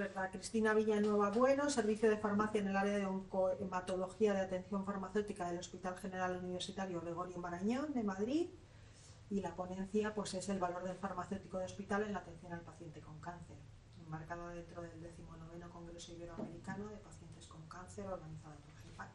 verdad. Cristina Villanueva Bueno, Servicio de Farmacia en el área de oncohematología de atención farmacéutica del Hospital General Universitario Gregorio Marañón de Madrid. Y la ponencia pues es el valor del farmacéutico de hospital en la atención al paciente con cáncer, enmarcada dentro del 19º Congreso Iberoamericano de Pacientes con Cáncer organizado por GEPAC.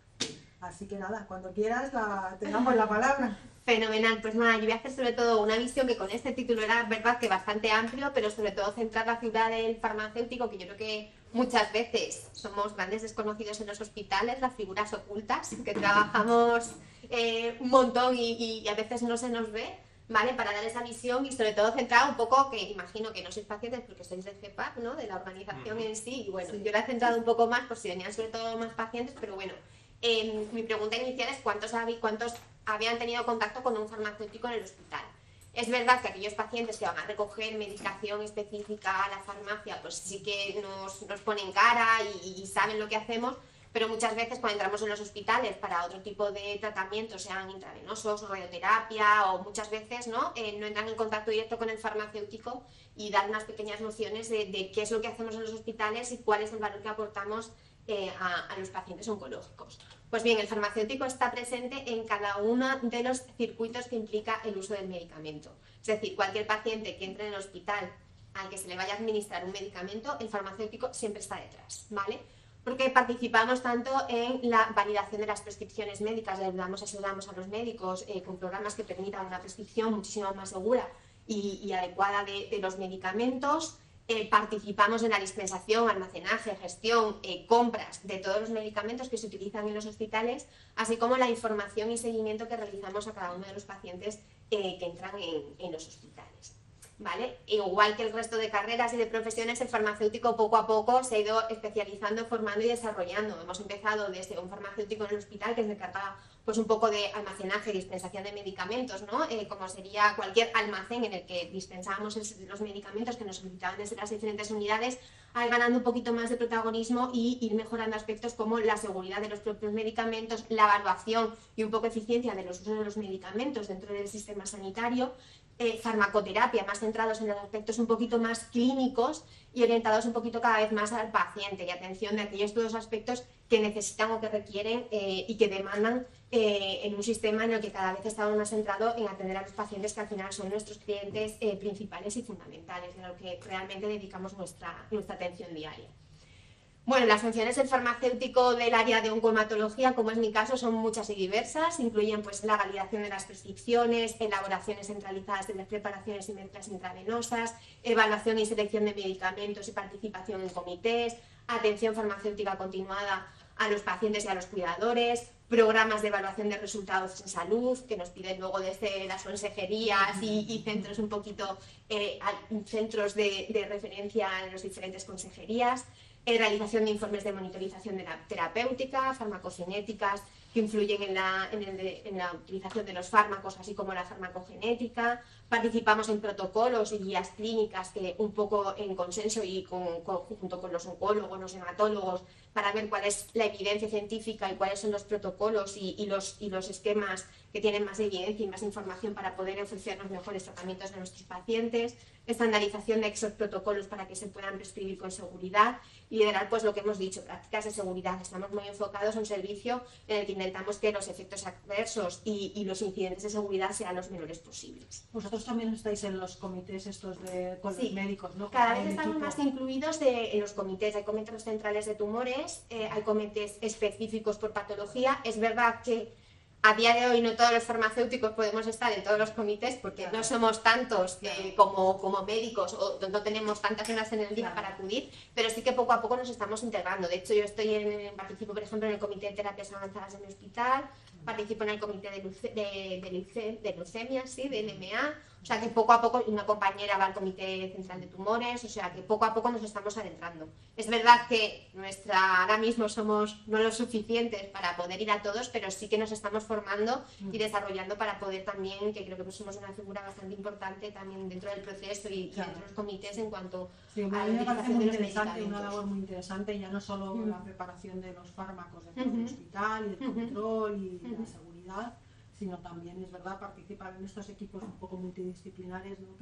Así que nada, cuando quieras te damos la palabra. Fenomenal, pues nada, yo voy a hacer sobre todo una visión que con este título era verdad que bastante amplio, pero sobre todo centrar la figura del farmacéutico, que yo creo que muchas veces somos grandes desconocidos en los hospitales, las figuras ocultas, que trabajamos un montón y a veces no se nos ve, ¿vale? Para dar esa visión y sobre todo centrar un poco, que imagino que no sois pacientes porque sois del GEPAC, ¿no? De la organización en sí, y bueno, sí. Yo la he centrado un poco más por si venían sobre todo más pacientes, pero bueno, mi pregunta inicial es ¿cuántos habían tenido contacto con un farmacéutico en el hospital? Es verdad que aquellos pacientes que van a recoger medicación específica a la farmacia, pues sí que nos ponen cara y saben lo que hacemos, pero muchas veces cuando entramos en los hospitales para otro tipo de tratamientos, sean intravenosos o radioterapia, o muchas veces no entran en contacto directo con el farmacéutico y dan unas pequeñas nociones de qué es lo que hacemos en los hospitales y cuál es el valor que aportamos a los pacientes oncológicos. Pues bien, el farmacéutico está presente en cada uno de los circuitos que implica el uso del medicamento. Es decir, cualquier paciente que entre en el hospital al que se le vaya a administrar un medicamento, el farmacéutico siempre está detrás, ¿vale? Porque participamos tanto en la validación de las prescripciones médicas, ayudamos a los médicos con programas que permitan una prescripción muchísimo más segura y adecuada de los medicamentos. Participamos en la dispensación, almacenaje, gestión, compras de todos los medicamentos que se utilizan en los hospitales, así como la información y seguimiento que realizamos a cada uno de los pacientes que entran en los hospitales. ¿Vale? Igual que el resto de carreras y de profesiones, el farmacéutico poco a poco se ha ido especializando, formando y desarrollando. Hemos empezado desde un farmacéutico en el hospital que se encarga pues un poco de almacenaje, dispensación de medicamentos, ¿no? Como sería cualquier almacén en el que dispensábamos los medicamentos que nos solicitaban desde las diferentes unidades, a ir ganando un poquito más de protagonismo y ir mejorando aspectos como la seguridad de los propios medicamentos, la evaluación y un poco eficiencia de los usos de los medicamentos dentro del sistema sanitario. Farmacoterapia, más centrados en los aspectos un poquito más clínicos y orientados un poquito cada vez más al paciente y atención de aquellos todos aspectos que necesitan o que requieren y que demandan en un sistema en el que cada vez estamos más centrados en atender a los pacientes que al final son nuestros clientes principales y fundamentales, de lo que realmente dedicamos nuestra atención diaria. Bueno, las funciones del farmacéutico del área de oncohematología, como es mi caso, son muchas y diversas. Incluyen pues, la validación de las prescripciones, elaboraciones centralizadas de las preparaciones y mezclas intravenosas, evaluación y selección de medicamentos y participación en comités, atención farmacéutica continuada a los pacientes y a los cuidadores, programas de evaluación de resultados en salud que nos piden luego desde las consejerías y centros un poquito, centros de referencia en las diferentes consejerías. Realización de informes de monitorización de la terapéutica, farmacocinéticas que influyen en la utilización de los fármacos, así como la farmacogenética. Participamos en protocolos y guías clínicas que un poco en consenso y junto con los oncólogos, los hematólogos, para ver cuál es la evidencia científica y cuáles son los protocolos y los esquemas que tienen más evidencia y más información para poder ofrecer los mejores tratamientos a nuestros pacientes, estandarización de esos protocolos para que se puedan prescribir con seguridad y liderar pues lo que hemos dicho, prácticas de seguridad. Estamos muy enfocados a un servicio en el que intentamos que los efectos adversos y los incidentes de seguridad sean los menores posibles. Vosotros también estáis en los comités estos con sí, los médicos, ¿no? Cada vez estamos más incluidos en los comités. Hay comités centrales de tumores, hay comités específicos por patología. Es verdad que a día de hoy no todos los farmacéuticos podemos estar en todos los comités porque no somos tantos como médicos o no tenemos tantas horas en el día para acudir, pero sí que poco a poco nos estamos integrando. De hecho, yo participo, por ejemplo, en el comité de terapias avanzadas en el hospital, participo en el comité de leucemia, sí, de LMA, o sea que poco a poco, una compañera va al comité central de tumores, o sea que poco a poco nos estamos adentrando. Es verdad que ahora mismo somos no lo suficientes para poder ir a todos, pero sí que nos estamos formando y desarrollando para poder también, que creo que pues somos una figura bastante importante también dentro del proceso y dentro de los comités en cuanto a la utilización de los medicamentos. Una labor muy interesante, ya no solo la preparación de los fármacos dentro del hospital y del control y la seguridad, sino también, es verdad, participar en estos equipos un poco multidisciplinares, ¿no?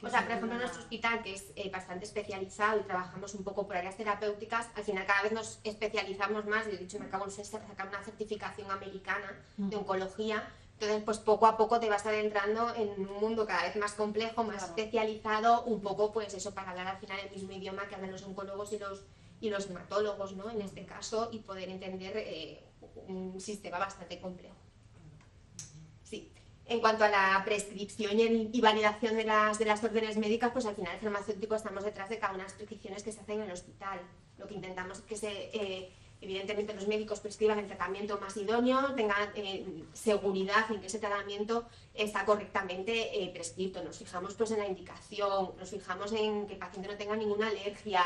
O sea, por ejemplo, en nuestro hospital, que es bastante especializado y trabajamos un poco por áreas terapéuticas, al final cada vez nos especializamos más. De hecho, me acabo de sacar una certificación americana de oncología. Entonces, pues poco a poco te vas adentrando en un mundo cada vez más complejo, más especializado, un poco, pues eso, para hablar al final el mismo idioma que hablan los oncólogos y los hematólogos, ¿no? En este caso, y poder entender un sistema bastante complejo. Sí. En cuanto a la prescripción y validación de las órdenes médicas, pues al final el farmacéutico estamos detrás de cada una de las prescripciones que se hacen en el hospital. Lo que intentamos es que evidentemente los médicos prescriban el tratamiento más idóneo, tengan seguridad en que ese tratamiento está correctamente prescrito. Nos fijamos pues en la indicación, nos fijamos en que el paciente no tenga ninguna alergia,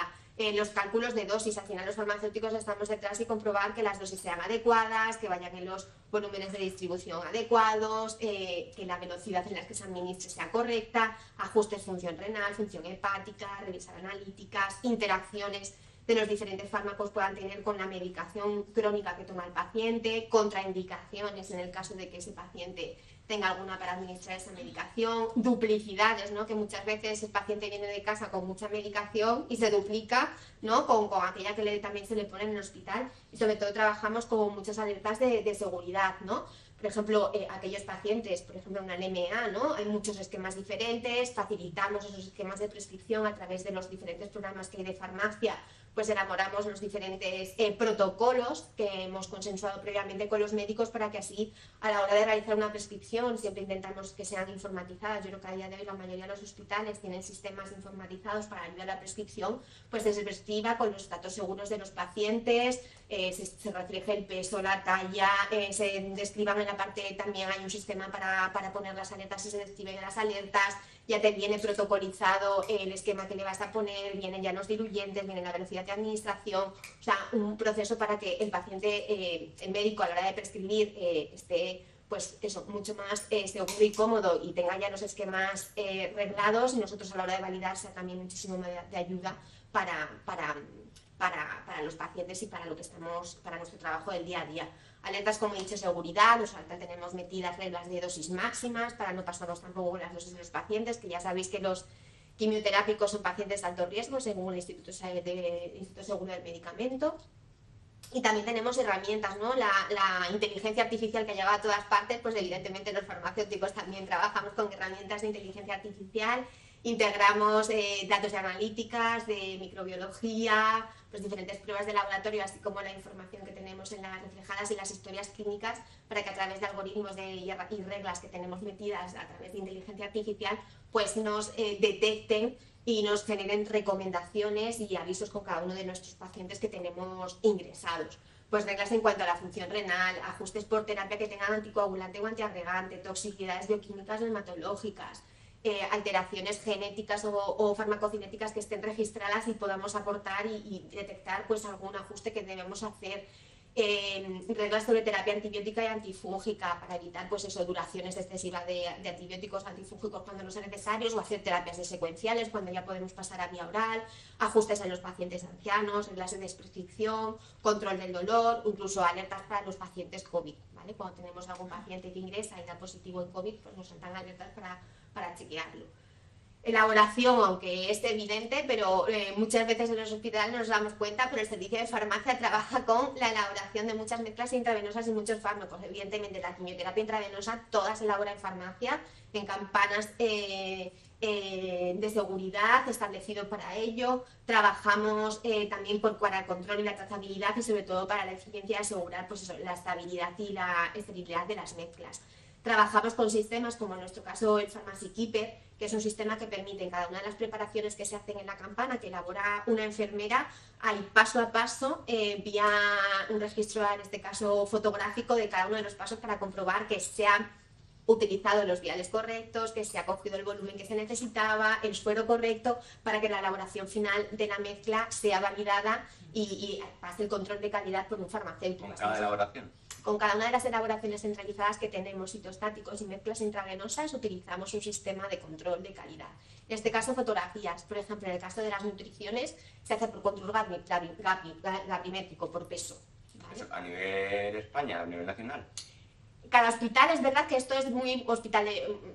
los cálculos de dosis. Al final los farmacéuticos estamos detrás y comprobar que las dosis sean adecuadas, que vayan en los volúmenes de distribución adecuados, que la velocidad en la que se administre sea correcta, ajustes función renal, función hepática, revisar analíticas, interacciones de los diferentes fármacos puedan tener con la medicación crónica que toma el paciente, contraindicaciones en el caso de que ese paciente tenga alguna para administrar esa medicación, duplicidades, ¿no? Que muchas veces el paciente viene de casa con mucha medicación y se duplica, ¿no? con aquella que también se le pone en el hospital, y sobre todo trabajamos con muchas alertas de seguridad, ¿no? Por ejemplo, aquellos pacientes, por ejemplo, una anemia, ¿no? Hay muchos esquemas diferentes, facilitamos esos esquemas de prescripción a través de los diferentes programas que hay de farmacia, pues elaboramos los diferentes protocolos que hemos consensuado previamente con los médicos para que así, a la hora de realizar una prescripción, siempre intentamos que sean informatizadas. Yo creo que a día de hoy la mayoría de los hospitales tienen sistemas informatizados para ayudar a la prescripción, pues se prescriba con los datos seguros de los pacientes, se refleje el peso, la talla, se describan en la parte, también hay un sistema para poner las alertas y se describen las alertas, ya te viene protocolizado el esquema que le vas a poner, vienen ya los diluyentes, viene la velocidad de administración, o sea, un proceso para que el paciente, el médico a la hora de prescribir esté pues eso, mucho más seguro y cómodo y tenga ya los esquemas reglados, y nosotros a la hora de validar sea también muchísimo de ayuda para los pacientes y para lo que estamos, para nuestro trabajo del día a día. Alertas, como he dicho, seguridad, tenemos metidas reglas de dosis máximas para no pasarnos tampoco las dosis de los pacientes, que ya sabéis que los quimioterápicos son pacientes de alto riesgo según el Instituto Seguro del Medicamento. Y también tenemos herramientas, ¿no? La inteligencia artificial que llega a todas partes, pues evidentemente los farmacéuticos también trabajamos con herramientas de inteligencia artificial, integramos datos de analíticas, de microbiología, pues diferentes pruebas de laboratorio, así como la información que tenemos en las reflejadas y las historias clínicas, para que a través de algoritmos y reglas que tenemos metidas a través de inteligencia artificial, pues nos detecten y nos generen recomendaciones y avisos con cada uno de nuestros pacientes que tenemos ingresados. Pues reglas en cuanto a la función renal, ajustes por terapia que tengan anticoagulante o antiagregante, toxicidades bioquímicas o hematológicas, alteraciones genéticas o farmacocinéticas que estén registradas y podamos aportar y detectar pues algún ajuste que debemos hacer. Reglas sobre terapia antibiótica y antifúngica para evitar pues eso, duraciones excesivas de antibióticos antifúngicos cuando no sean necesarios, o hacer terapias secuenciales cuando ya podemos pasar a vía oral, ajustes en los pacientes ancianos, reglas de desprescripción, control del dolor, incluso alertas para los pacientes COVID, ¿vale? Cuando tenemos algún paciente que ingresa y da positivo en COVID, pues nos saltan alertas para chequearlo. Elaboración, aunque es evidente, pero muchas veces en los hospitales nos damos cuenta, pero el servicio de farmacia trabaja con la elaboración de muchas mezclas intravenosas y muchos fármacos. Evidentemente la quimioterapia intravenosa toda se elabora en farmacia, en campanas de seguridad establecido para ello. Trabajamos también para el control y la trazabilidad, y sobre todo para la eficiencia de asegurar pues eso, la estabilidad y la esterilidad de las mezclas. Trabajamos con sistemas como en nuestro caso el Pharmacy Keeper, que es un sistema que permite en cada una de las preparaciones que se hacen en la campana, que elabora una enfermera, hay paso a paso, vía un registro, en este caso fotográfico, de cada uno de los pasos para comprobar que se han utilizado los viales correctos, que se ha cogido el volumen que se necesitaba, el suero correcto, para que la elaboración final de la mezcla sea validada y pase el control de calidad por un farmacéutico. ¿Con cada elaboración? Con cada una de las elaboraciones centralizadas que tenemos, citostáticos y mezclas intravenosas, utilizamos un sistema de control de calidad. En este caso, fotografías. Por ejemplo, en el caso de las nutriciones, se hace por control gravimétrico, por peso, ¿vale? ¿A nivel España, a nivel nacional? cada hospital, es verdad que esto es muy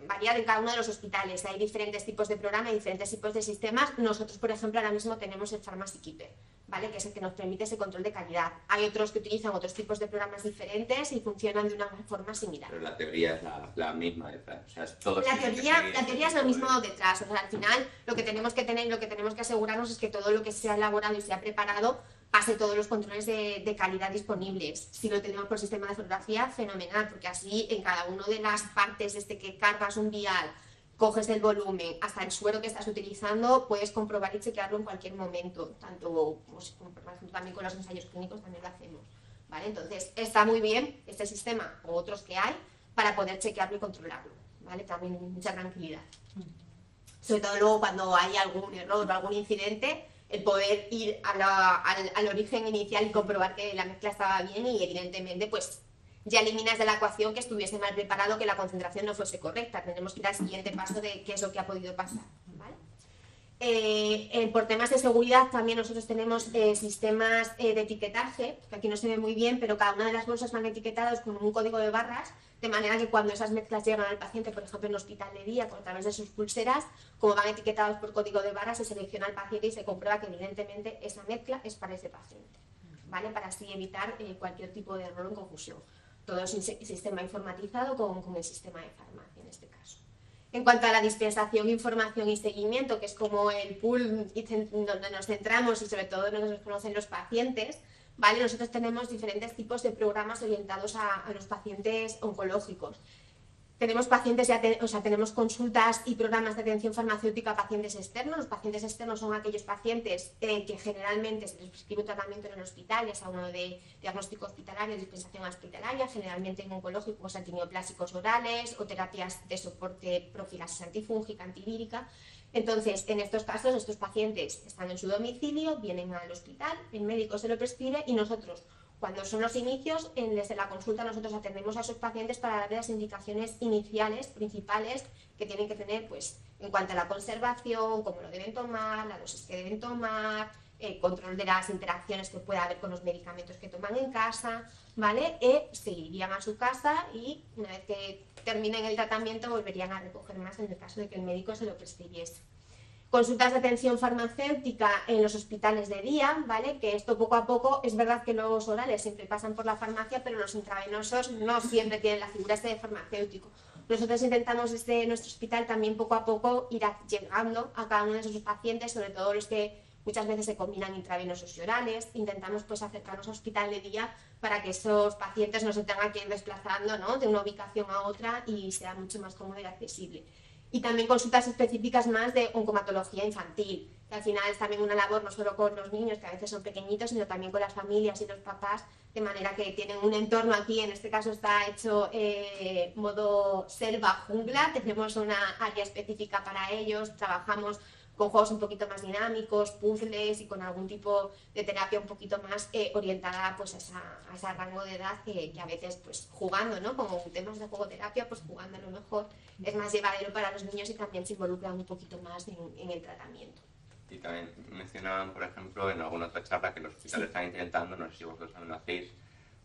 variado en cada uno de los hospitales. Hay diferentes tipos de programas, diferentes tipos de sistemas. Nosotros, por ejemplo, ahora mismo tenemos el Pharmacy Keeper, ¿vale? Que es el que nos permite ese control de calidad. Hay otros que utilizan otros tipos de programas diferentes y funcionan de una forma similar. Pero la teoría es la misma detrás. O sea, es todo la teoría es lo mismo detrás. O sea, al final lo que tenemos que tener, lo que tenemos que asegurarnos es que todo lo que se ha elaborado y se ha preparado pase todos los controles de calidad disponibles. Si lo tenemos por sistema de fotografía, fenomenal, porque así en cada una de las partes desde que cargas un vial, coges el volumen, hasta el suero que estás utilizando, puedes comprobar y chequearlo en cualquier momento, tanto pues, por ejemplo, también con los ensayos clínicos también lo hacemos, ¿vale? Entonces está muy bien este sistema o otros que hay para poder chequearlo y controlarlo, ¿vale? También mucha tranquilidad. Sobre todo luego cuando hay algún error o algún incidente, el poder ir al origen inicial y comprobar que la mezcla estaba bien y evidentemente pues ya eliminas de la ecuación que estuviese mal preparado, que la concentración no fuese correcta. Tenemos que ir al siguiente paso de qué es lo que ha podido pasar, ¿vale? Por temas de seguridad también nosotros tenemos sistemas de etiquetaje, que aquí no se ve muy bien, pero cada una de las bolsas van etiquetadas con un código de barras, de manera que cuando esas mezclas llegan al paciente, por ejemplo en hospital de día, a través de sus pulseras, como van etiquetados por código de barras, se selecciona al paciente y se comprueba que evidentemente esa mezcla es para ese paciente, ¿vale? Para así evitar cualquier tipo de error o confusión. Todo es un sistema informatizado con el sistema de farmacia en este caso. En cuanto a la dispensación, información y seguimiento, que es como el pool donde nos centramos y sobre todo nos conocen los pacientes, ¿vale? Nosotros tenemos diferentes tipos de programas orientados a los pacientes oncológicos. Tenemos tenemos consultas y programas de atención farmacéutica a pacientes externos. Los pacientes externos son aquellos pacientes que generalmente se les prescribe un tratamiento en el hospital, ya sea uno de diagnóstico hospitalario, dispensación hospitalaria, generalmente en oncológicos antineoplásicos orales o terapias de soporte profilaxis antifúngica, antivírica. Entonces, en estos casos, estos pacientes están en su domicilio, vienen al hospital, el médico se lo prescribe y nosotros, cuando son los inicios, desde la consulta nosotros atendemos a esos pacientes para darles las indicaciones iniciales, principales, que tienen que tener pues, en cuanto a la conservación, cómo lo deben tomar, la dosis que deben tomar, control de las interacciones que pueda haber con los medicamentos que toman en casa, ¿vale? Se irían a su casa y una vez que terminen el tratamiento volverían a recoger más en el caso de que el médico se lo prescribiese. Consultas de atención farmacéutica en los hospitales de día, ¿vale? Que esto poco a poco, es verdad que los orales siempre pasan por la farmacia, pero los intravenosos no siempre tienen la figura de farmacéutico. Nosotros intentamos desde nuestro hospital también poco a poco ir llegando a cada uno de esos pacientes, sobre todo los que muchas veces se combinan intravenosos y orales. Intentamos pues acercarnos al hospital de día para que esos pacientes no se tengan que ir desplazando, ¿no? De una ubicación a otra y sea mucho más cómodo y accesible. Y también consultas específicas más de oncomatología infantil, que al final es también una labor no solo con los niños, que a veces son pequeñitos, sino también con las familias y los papás, de manera que tienen un entorno aquí, en este caso está hecho modo selva jungla, tenemos una área específica para ellos, trabajamos con juegos un poquito más dinámicos, puzzles y con algún tipo de terapia un poquito más orientada pues, a ese rango de edad que a veces pues, jugando, ¿no? Como temas de jugoterapia, pues jugando a lo mejor es más llevadero para los niños y también se involucran un poquito más en el tratamiento. Y también mencionaban, por ejemplo, en alguna otra charla que los hospitales están intentando, no sé si vosotros también lo hacéis,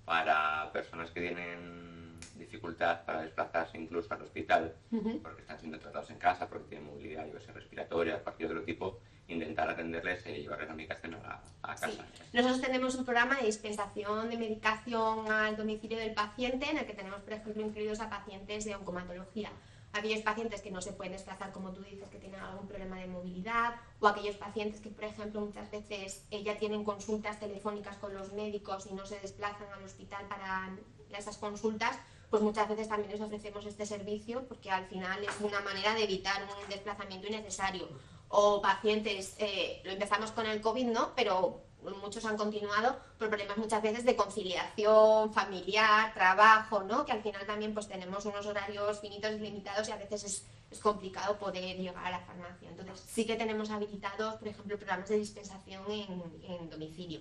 para personas que tienen dificultad para desplazarse incluso al hospital, porque están siendo tratados en casa, porque tienen movilidad, yo que sé, respiratoria, cualquier otro tipo, intentar atenderles y llevarles la medicación a casa. Sí. Nosotros tenemos un programa de dispensación de medicación al domicilio del paciente, en el que tenemos, por ejemplo, incluidos a pacientes de oncomatología. Aquellos pacientes que no se pueden desplazar, como tú dices, que tienen algún problema de movilidad, o aquellos pacientes que, por ejemplo, muchas veces ya tienen consultas telefónicas con los médicos y no se desplazan al hospital para esas consultas, pues muchas veces también les ofrecemos este servicio, porque al final es una manera de evitar un desplazamiento innecesario. O pacientes, lo empezamos con el COVID, ¿no? Pero muchos han continuado por problemas muchas veces de conciliación familiar, trabajo, ¿no? Que al final también pues tenemos unos horarios finitos y limitados y a veces es complicado poder llegar a la farmacia. Entonces sí que tenemos habilitados, por ejemplo, programas de dispensación en domicilio.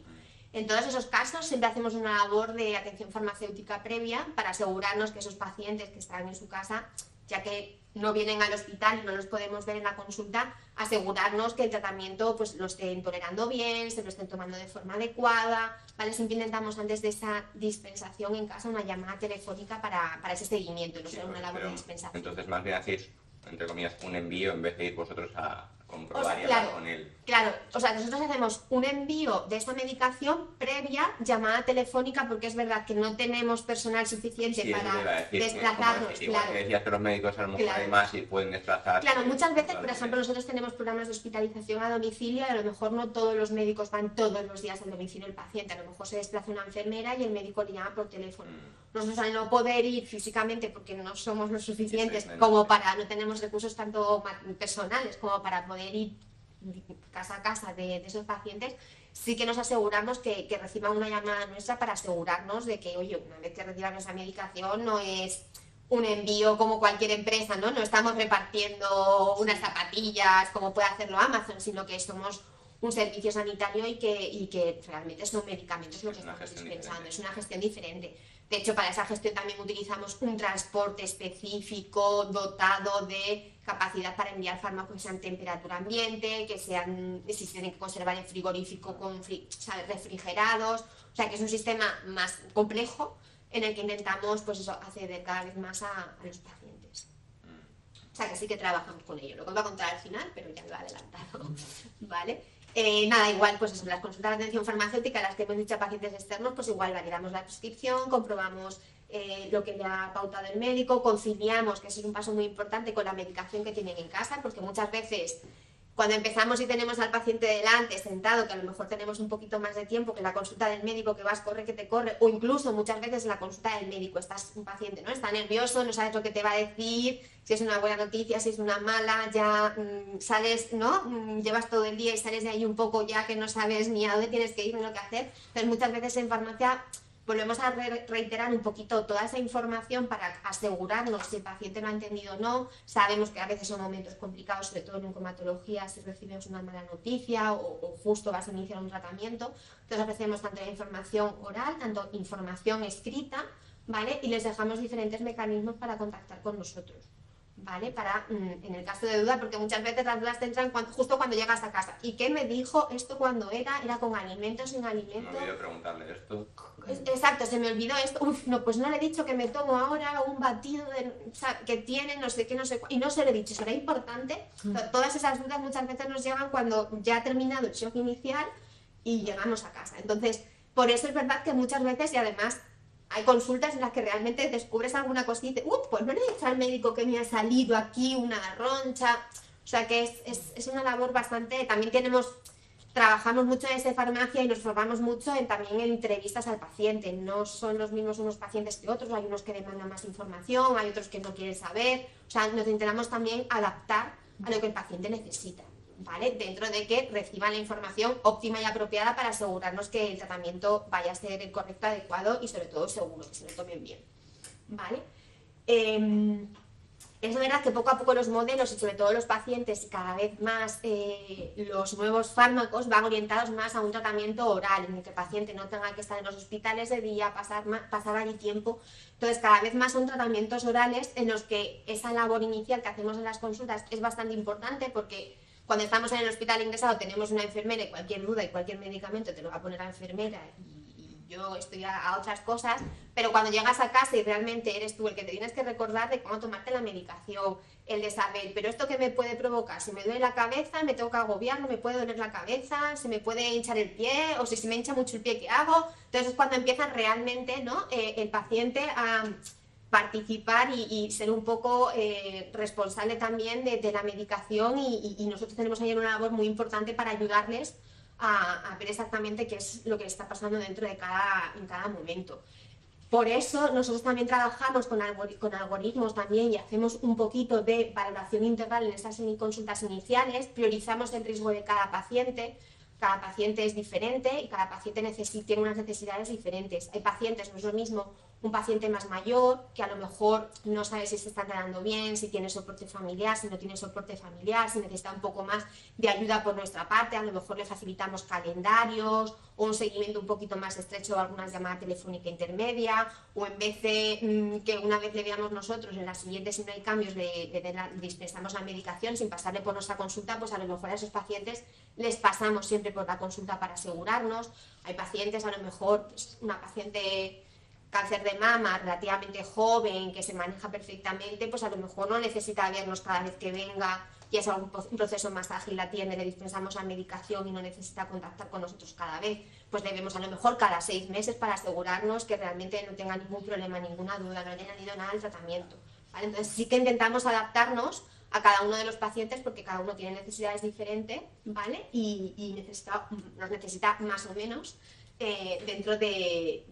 En todos esos casos siempre hacemos una labor de atención farmacéutica previa para asegurarnos que esos pacientes que están en su casa ya que no vienen al hospital y no los podemos ver en la consulta, asegurarnos que el tratamiento pues lo estén tolerando bien, se lo estén tomando de forma adecuada, ¿vale? Siempre intentamos antes de esa dispensación en casa una llamada telefónica para ese seguimiento, y no solo una labor de dispensación. Entonces más bien hacéis, entre comillas, un envío en vez de ir vosotros a comprobar, o sea, y hablar con él. Claro, o sea, nosotros hacemos un envío de esa medicación previa llamada telefónica, porque es verdad que no tenemos personal suficiente para desplazarnos. Igual que decías que los médicos a lo mejor hay más y pueden desplazarse. Claro, muchas veces, por ejemplo, nosotros tenemos programas de hospitalización a domicilio y a lo mejor no todos los médicos van todos los días al domicilio del paciente. A lo mejor se desplaza una enfermera y el médico le llama por teléfono. Nosotros, al no poder ir físicamente porque no somos lo suficientes como para, no tenemos recursos tanto personales como para poder ir casa a casa de esos pacientes, sí que nos aseguramos que reciban una llamada nuestra para asegurarnos de que, oye, una vez que reciban esa medicación no es un envío como cualquier empresa, ¿no? No estamos repartiendo unas zapatillas como puede hacerlo Amazon, sino que somos un servicio sanitario y que realmente son medicamentos lo que estamos dispensando, es una gestión diferente. De hecho, para esa gestión también utilizamos un transporte específico dotado de capacidad para enviar fármacos en temperatura ambiente, que sean, si se tienen que conservar en frigorífico refrigerados, o sea que es un sistema más complejo en el que intentamos pues eso, acceder cada vez más a los pacientes. O sea que sí que trabajamos con ello, lo que os voy a contar al final, pero ya lo he adelantado, ¿vale? Nada, igual, pues eso, las consultas de atención farmacéutica, las que hemos dicho a pacientes externos, pues igual validamos la prescripción, comprobamos lo que le ha pautado el médico, conciliamos, que ese es un paso muy importante, con la medicación que tienen en casa, porque muchas veces cuando empezamos y tenemos al paciente delante, sentado, que a lo mejor tenemos un poquito más de tiempo que la consulta del médico, que vas, corre, que te corre, o incluso muchas veces en la consulta del médico estás un paciente, ¿no? Está nervioso, no sabes lo que te va a decir, si es una buena noticia, si es una mala, ya sales, ¿no? Llevas todo el día y sales de ahí un poco ya que no sabes ni a dónde tienes que ir ni lo que hacer. Entonces muchas veces en farmacia volvemos a reiterar un poquito toda esa información para asegurarnos si el paciente lo ha entendido o no. Sabemos que a veces son momentos complicados, sobre todo en oncomatología, si recibimos una mala noticia o justo vas a iniciar un tratamiento. Entonces ofrecemos tanto la información oral, tanto información escrita, ¿vale? Y les dejamos diferentes mecanismos para contactar con nosotros, ¿vale? Para, en el caso de duda, porque muchas veces las dudas te entran justo cuando llegas a casa. ¿Y qué me dijo esto cuando era? ¿Era con alimento, sin alimento? Me olvidé preguntarle esto. Exacto, se me olvidó esto. Uf, no, pues no le he dicho que me tomo ahora un batido que tiene no sé qué, no sé y no se lo he dicho. Será importante. Todas esas dudas muchas veces nos llegan cuando ya ha terminado el shock inicial y llegamos a casa. Entonces, por eso es verdad que muchas veces, y además hay consultas en las que realmente descubres alguna cosita y dices, pues no le he dicho al médico que me ha salido aquí una roncha. O sea que es una labor bastante... También trabajamos mucho desde farmacia y nos formamos mucho también en entrevistas al paciente. No son los mismos unos pacientes que otros, hay unos que demandan más información, hay otros que no quieren saber. O sea, nos intentamos también adaptar a lo que el paciente necesita, ¿vale? Dentro de que reciban la información óptima y apropiada para asegurarnos que el tratamiento vaya a ser el correcto, adecuado y sobre todo seguro, que se lo tomen bien, ¿vale? Es verdad que poco a poco los modelos y sobre todo los pacientes y cada vez más los nuevos fármacos van orientados más a un tratamiento oral, en el que el paciente no tenga que estar en los hospitales de día, pasar allí tiempo. Entonces cada vez más son tratamientos orales en los que esa labor inicial que hacemos en las consultas es bastante importante, porque cuando estamos en el hospital ingresado tenemos una enfermera y cualquier duda y cualquier medicamento te lo va a poner la enfermera y yo estoy a otras cosas, pero cuando llegas a casa y realmente eres tú el que te tienes que recordar de cómo tomarte la medicación, el de saber, pero esto que me puede provocar, si me duele la cabeza, me tengo que agobiar, no me puede doler la cabeza, se me puede hinchar el pie, o si se me hincha mucho el pie, ¿qué hago? Entonces es cuando empieza realmente, ¿no? El paciente a participar y ser un poco responsable también de la medicación y nosotros tenemos ahí una labor muy importante para ayudarles a ver exactamente qué es lo que está pasando dentro de en cada momento. Por eso nosotros también trabajamos con algoritmos también y hacemos un poquito de valoración integral en estas consultas iniciales, priorizamos el riesgo de cada paciente es diferente y cada paciente tiene unas necesidades diferentes. Hay pacientes, no es lo mismo un paciente más mayor, que a lo mejor no sabe si se está quedando bien, si tiene soporte familiar, si no tiene soporte familiar, si necesita un poco más de ayuda por nuestra parte, a lo mejor le facilitamos calendarios o un seguimiento un poquito más estrecho o alguna llamada telefónica intermedia, o en vez de que una vez le veamos nosotros, en la siguiente, si no hay cambios, dispensamos la medicación sin pasarle por nuestra consulta, pues a lo mejor a esos pacientes les pasamos siempre por la consulta para asegurarnos. Hay pacientes, a lo mejor pues, una paciente cáncer de mama relativamente joven, que se maneja perfectamente, pues a lo mejor no necesita vernos cada vez que venga, y es un proceso más ágil, la atiende, le dispensamos la medicación y no necesita contactar con nosotros cada vez, pues le vemos a lo mejor cada 6 meses para asegurarnos que realmente no tenga ningún problema, ninguna duda, no haya añadido nada al tratamiento, ¿vale? Entonces sí que intentamos adaptarnos a cada uno de los pacientes porque cada uno tiene necesidades diferentes, ¿vale? Y nos necesita más o menos dentro del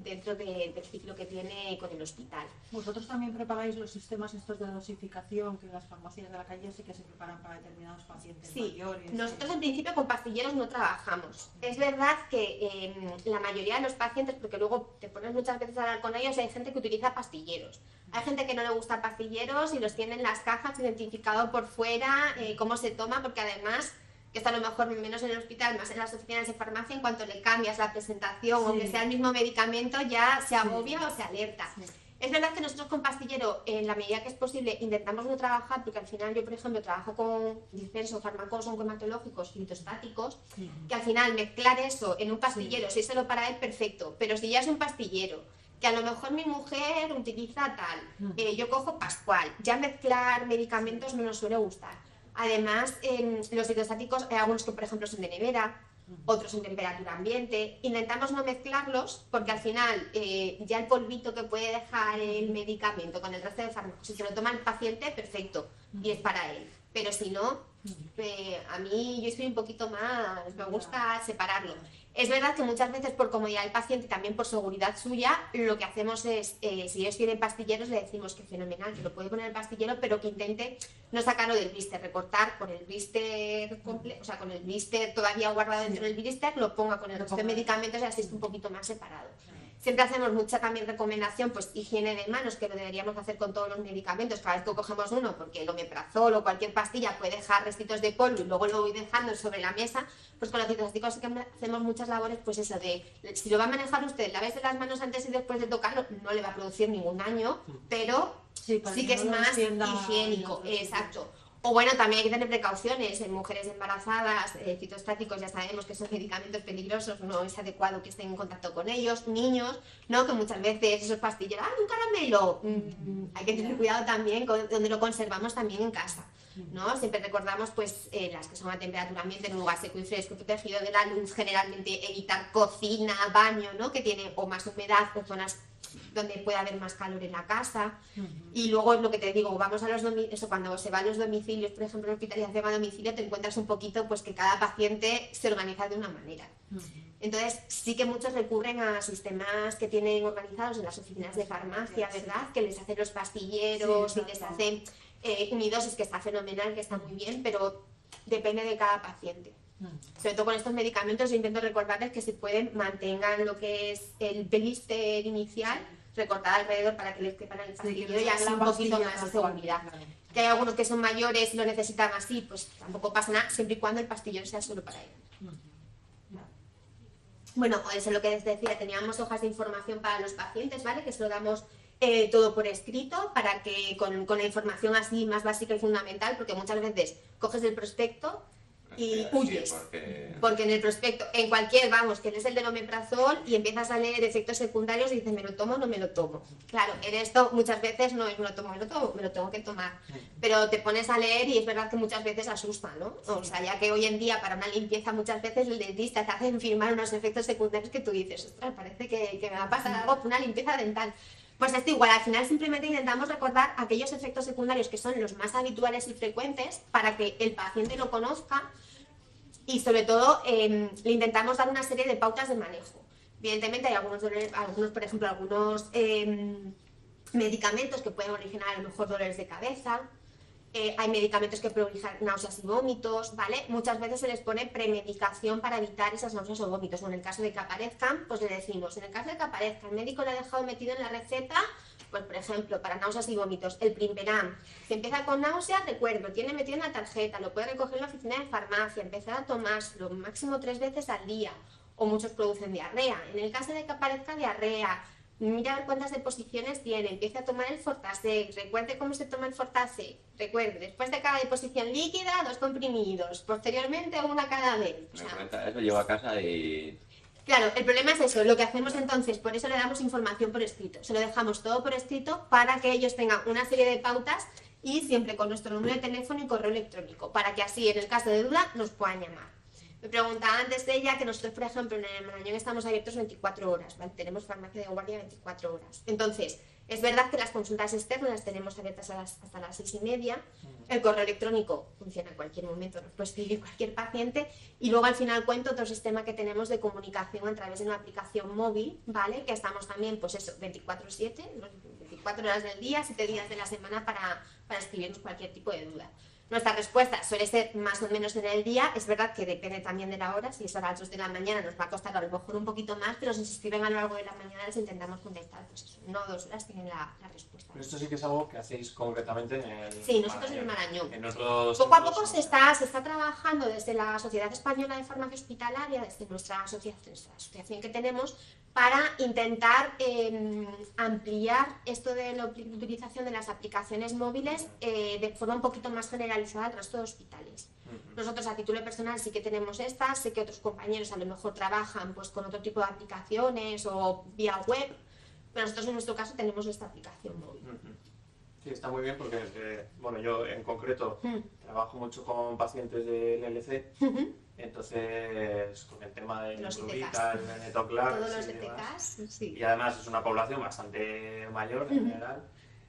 ciclo que tiene con el hospital. ¿Vosotros también preparáis los sistemas estos de dosificación que las farmacias de la calle sí que se preparan para determinados pacientes mayores? Nosotros en principio con pastilleros no trabajamos. Es verdad que la mayoría de los pacientes, porque luego te pones muchas veces a hablar con ellos, hay gente que utiliza pastilleros. Hay gente que no le gusta pastilleros y los tiene en las cajas identificado por fuera, cómo se toma, porque además que está a lo mejor menos en el hospital, más en las oficinas de farmacia, en cuanto le cambias la presentación, aunque sea el mismo medicamento, ya se agobia o se alerta. Es verdad que nosotros con pastillero, en la medida que es posible, intentamos no trabajar, porque al final yo, por ejemplo, trabajo con dispenso fármacos oncohematológicos fitostáticos, que al final mezclar eso en un pastillero, si es solo para él, perfecto, pero si ya es un pastillero, que a lo mejor mi mujer utiliza tal, yo cojo Pascual, ya mezclar medicamentos no nos suele gustar. Además, los fitostáticos, hay algunos que por ejemplo son de nevera, otros en temperatura ambiente. Intentamos no mezclarlos porque al final ya el polvito que puede dejar el medicamento con el resto de fármacos, si se lo toma el paciente, perfecto, y es para él. Pero si no, a mí yo soy un poquito más, me gusta separarlo. Es verdad que muchas veces por comodidad del paciente y también por seguridad suya, lo que hacemos es, si ellos tienen pastilleros, le decimos que fenomenal, que lo puede poner el pastillero, pero que intente no sacarlo del blister, recortar con el blister completo, o sea, con el blister todavía guardado dentro del blister, lo ponga con el resto de medicamentos y así está un poquito más separado. Siempre hacemos mucha también recomendación, pues higiene de manos, que lo deberíamos hacer con todos los medicamentos, cada vez que cogemos uno, porque el omeprazol o cualquier pastilla puede dejar restitos de polvo y luego lo voy dejando sobre la mesa, pues con los fitostáticos sí que hacemos muchas labores, pues eso de, si lo va a manejar usted, lávese las manos antes y después de tocarlo, no le va a producir ningún daño, pero sí que es más higiénico, exacto. O bueno, también hay que tener precauciones en mujeres embarazadas, fitostáticos ya sabemos que son medicamentos peligrosos, no es adecuado que estén en contacto con ellos, niños, ¿no? Que muchas veces esos pastilleros, ¡ah, un caramelo! Hay que tener cuidado también con donde lo conservamos también en casa, ¿no? Siempre recordamos pues las que son a temperatura ambiente en un lugar seco y fresco, protegido de la luz, generalmente evitar cocina, baño, ¿no? Que tiene o más humedad o zonas donde puede haber más calor en la casa. Y luego lo que te digo, vamos a los domicilios, cuando se va a los domicilios, por ejemplo, en hospitalización a domicilio, te encuentras un poquito pues que cada paciente se organiza de una manera. Entonces sí que muchos recurren a sistemas que tienen organizados en las oficinas de farmacia, ¿verdad? Que les hacen los pastilleros y les hacen unidosis, que está fenomenal, que está muy bien, pero depende de cada paciente. Sobre todo con estos medicamentos yo intento recordarles que si pueden mantengan lo que es el blister inicial recortado alrededor para que les quepan el pastillero y así un poquito más de seguridad. Que hay algunos que son mayores y lo necesitan así, pues tampoco pasa nada, siempre y cuando el pastillero sea solo para ellos. Bueno, eso es lo que les decía, teníamos hojas de información para los pacientes, ¿vale? Que se lo damos todo por escrito para que con la información así más básica y fundamental, porque muchas veces coges el prospecto y huyes, porque en el prospecto, en cualquier, vamos, que eres el del omeprazol y empiezas a leer efectos secundarios y dices, ¿me lo tomo o no me lo tomo? Claro, en esto muchas veces no es me lo tomo, me lo tengo que tomar, pero te pones a leer y es verdad que muchas veces asusta, ¿no? O sea, ya que hoy en día para una limpieza muchas veces el dentista te hace firmar unos efectos secundarios que tú dices, ostras, parece que me va a pasar algo por una limpieza dental. Pues esto igual, al final simplemente intentamos recordar aquellos efectos secundarios que son los más habituales y frecuentes para que el paciente lo conozca y sobre todo le intentamos dar una serie de pautas de manejo. Evidentemente hay algunos por ejemplo, algunos medicamentos que pueden originar a lo mejor dolores de cabeza, hay medicamentos que prolijan náuseas y vómitos, ¿vale? Muchas veces se les pone premedicación para evitar esas náuseas o vómitos. O en el caso de que aparezcan, pues le decimos, en el caso de que aparezca, el médico le ha dejado metido en la receta, pues por ejemplo, para náuseas y vómitos, el Primperam. Si empieza con náuseas, recuerdo, lo tiene metido en la tarjeta, lo puede recoger en la oficina de farmacia, empezar a tomárselo máximo 3 veces al día, o muchos producen diarrea. En el caso de que aparezca diarrea, mira a ver cuántas deposiciones tiene, empiece a tomar el Fortasec, recuerde cómo se toma el Fortasec, recuerde, después de cada deposición líquida, 2 comprimidos, posteriormente una cada vez. O sea, eso llevo a casa y... Claro, el problema es eso, lo que hacemos entonces, por eso le damos información por escrito, se lo dejamos todo por escrito para que ellos tengan una serie de pautas y siempre con nuestro número de teléfono y correo electrónico, para que así en el caso de duda nos puedan llamar. Me preguntaba antes de ella que nosotros, por ejemplo, en el Marañón estamos abiertos 24 horas, ¿vale? Tenemos farmacia de guardia 24 horas. Entonces, es verdad que las consultas externas las tenemos abiertas hasta las 6:30. El correo electrónico funciona en cualquier momento, nos puede escribir cualquier paciente. Y luego al final cuento otro sistema que tenemos de comunicación a través de una aplicación móvil, ¿vale? Que estamos también, pues eso, 24/7, 24 horas del día, 7 días de la semana para escribirnos cualquier tipo de duda. Nuestra respuesta suele ser más o menos en el día, es verdad que depende también de la hora, si es a las 2 de la mañana nos va a costar a lo mejor un poquito más, pero si se escriben a lo largo de la mañana les intentamos contestar, pues eso, 1 o 2 horas tienen la respuesta. Pero esto sí que es algo que hacéis concretamente en el Sí, nosotros en el Marañón. En otros poco a centros, poco se está trabajando desde la Sociedad Española de Farmacia Hospitalaria, desde nuestra asociación que tenemos, para intentar ampliar esto de la utilización de las aplicaciones móviles de forma un poquito más generalizada al resto de hospitales. Nosotros a título personal sí que tenemos estas, sé que otros compañeros a lo mejor trabajan pues con otro tipo de aplicaciones o vía web, pero nosotros en nuestro caso tenemos esta aplicación móvil. Sí, está muy bien porque, bueno, yo en concreto trabajo mucho con pacientes del LC, entonces con el tema de Los Imbruvica, el Venetoclax todos los y demás. ETKs, sí. Y además es una población bastante mayor en general,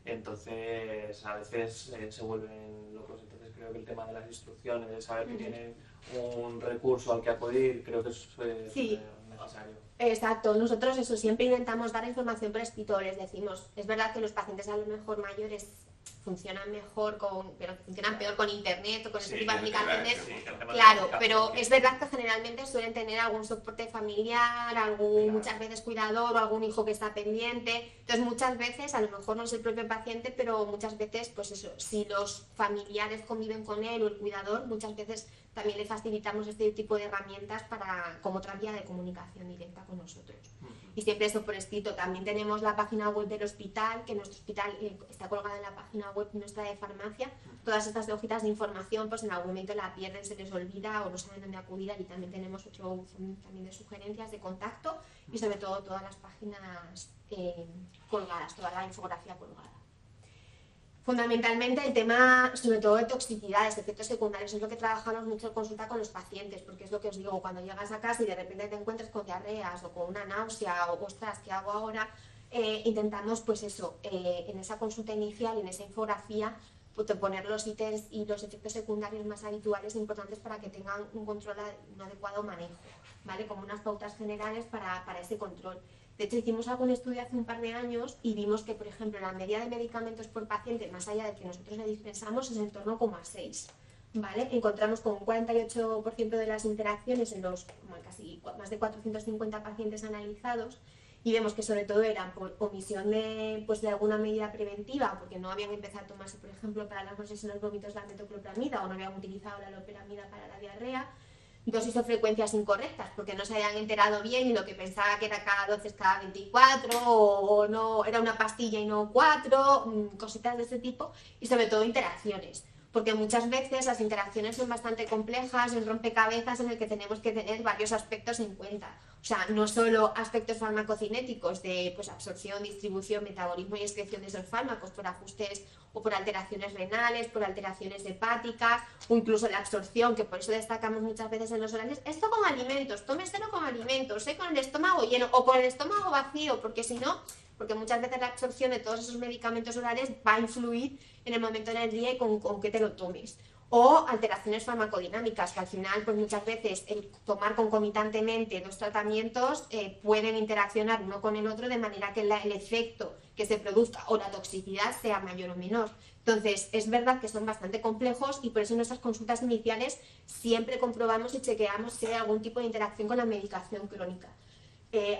entonces a veces se vuelven locos. Entonces creo que el tema de las instrucciones, de saber que tienen un recurso al que acudir, creo que es necesario. Exacto, nosotros eso siempre intentamos dar información por escrito, les decimos, es verdad que los pacientes a lo mejor mayores funcionan mejor pero funcionan peor con internet o con ese tipo de aplicaciones, claro, pero es verdad que generalmente suelen tener algún soporte familiar, muchas veces cuidador o algún hijo que está pendiente, entonces muchas veces, a lo mejor no es el propio paciente, pero muchas veces, pues eso, si los familiares conviven con él o el cuidador, muchas veces también le facilitamos este tipo de herramientas como otra vía de comunicación directa con nosotros. Y siempre eso por escrito. También tenemos la página web del hospital, que nuestro hospital está colgada en la página web nuestra de farmacia. Todas estas hojitas de información, pues en algún momento la pierden, se les olvida o no saben dónde acudir. Y también tenemos otro buzón también de sugerencias de contacto y sobre todo todas las páginas colgadas, toda la infografía colgada. Fundamentalmente el tema, sobre todo de toxicidades, de efectos secundarios, es lo que trabajamos mucho en consulta con los pacientes, porque es lo que os digo, cuando llegas a casa y de repente te encuentras con diarreas o con una náusea o ostras, ¿qué hago ahora? Intentamos pues eso, en esa consulta inicial y en esa infografía, pues, poner los ítems y los efectos secundarios más habituales e importantes para que tengan un control, un adecuado manejo, ¿vale? Como unas pautas generales para ese control. De hecho, hicimos algún estudio hace un par de años y vimos que, por ejemplo, la media de medicamentos por paciente, más allá del que nosotros le dispensamos, es en torno a 6, ¿vale? Encontramos con un 48% de las interacciones en los casi más de 450 pacientes analizados y vemos que sobre todo eran por omisión de alguna medida preventiva, porque no habían empezado a tomarse, por ejemplo, para las náuseas y los vómitos la metoclopramida o no habían utilizado la loperamida para la diarrea, dosis o frecuencias incorrectas, porque no se habían enterado bien y lo que pensaba que era cada 12 es cada 24 o no era una pastilla y no 4, cositas de ese tipo, y sobre todo interacciones, porque muchas veces las interacciones son bastante complejas, un rompecabezas en el que tenemos que tener varios aspectos en cuenta. O sea, no solo aspectos farmacocinéticos de absorción, distribución, metabolismo y excreción de esos fármacos por ajustes o por alteraciones renales, por alteraciones hepáticas o incluso la absorción, que por eso destacamos muchas veces en los orales. Esto con alimentos, tómeselo con alimentos, con el estómago lleno o con el estómago vacío, porque si no, porque muchas veces la absorción de todos esos medicamentos orales va a influir en el momento en el día y con qué te lo tomes. O alteraciones farmacodinámicas, que al final pues muchas veces el tomar concomitantemente 2 tratamientos pueden interaccionar uno con el otro de manera que el efecto que se produzca o la toxicidad sea mayor o menor. Entonces, es verdad que son bastante complejos y por eso en nuestras consultas iniciales siempre comprobamos y chequeamos si hay algún tipo de interacción con la medicación crónica.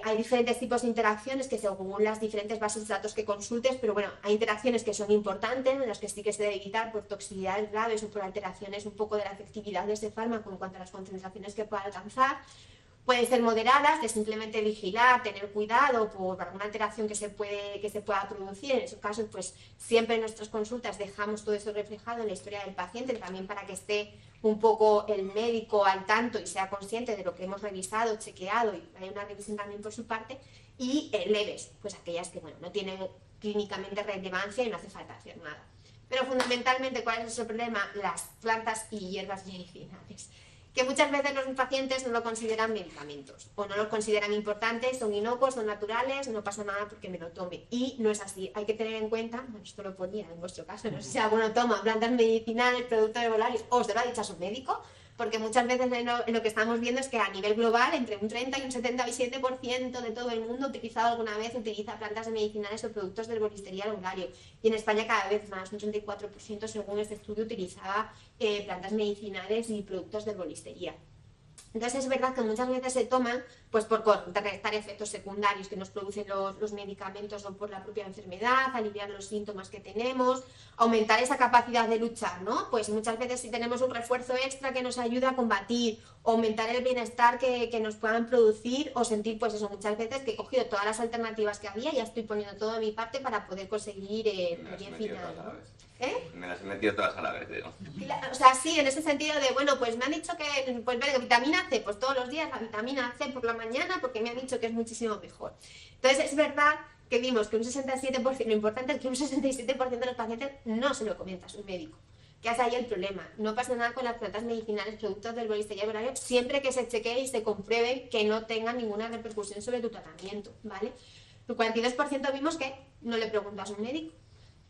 Hay diferentes tipos de interacciones que según las diferentes bases de datos que consultes, pero bueno, hay interacciones que son importantes, en las que sí que se debe evitar por toxicidades graves o por alteraciones un poco de la efectividad de ese fármaco en cuanto a las concentraciones que pueda alcanzar. Pueden ser moderadas, de simplemente vigilar, tener cuidado por alguna alteración que se pueda producir. En esos casos, pues siempre en nuestras consultas dejamos todo eso reflejado en la historia del paciente, también para que esté un poco el médico al tanto y sea consciente de lo que hemos revisado, chequeado y hay una revisión también por su parte. Y leves, pues aquellas que bueno, no tienen clínicamente relevancia y no hace falta hacer nada. Pero fundamentalmente, ¿cuál es el problema? Las plantas y hierbas medicinales, que muchas veces los pacientes no lo consideran medicamentos o no los consideran importantes, son inocuos, son naturales, no pasa nada porque me lo tome. Y no es así, hay que tener en cuenta, bueno, esto lo ponía en vuestro caso, no sé si alguno toma plantas medicinales, productos herbolarios, o se lo ha dicho a su médico, porque muchas veces lo que estamos viendo es que a nivel global entre un 30 y un 77% de todo el mundo utilizado alguna vez utiliza plantas medicinales o productos de herboristería arbolario. Y en España cada vez más, un 34% según este estudio utilizaba plantas medicinales y productos de herboristería. Entonces es verdad que muchas veces se toman pues por contrarrestar efectos secundarios que nos producen los medicamentos o por la propia enfermedad, aliviar los síntomas que tenemos, aumentar esa capacidad de luchar, ¿no? Pues muchas veces si tenemos un refuerzo extra que nos ayuda a combatir, o aumentar el bienestar que nos puedan producir o sentir pues eso, muchas veces que he cogido todas las alternativas que había y ya estoy poniendo todo de mi parte para poder conseguir el bien final, ¿no? Me las he metido todas a la vez, digo. O sea, sí, en ese sentido de, bueno, pues me han dicho que, pues venga, vitamina C, pues todos los días la vitamina C por la mañana porque me han dicho que es muchísimo mejor. Entonces, es verdad que vimos que un 67%, lo importante es que un 67% de los pacientes no se lo comenta a su médico. Que es ahí el problema. No pasa nada con las plantas medicinales, productos del herboristería arbolario, siempre que se chequee y se compruebe que no tengan ninguna repercusión sobre tu tratamiento, ¿vale? El 42% vimos que no le preguntó a su médico.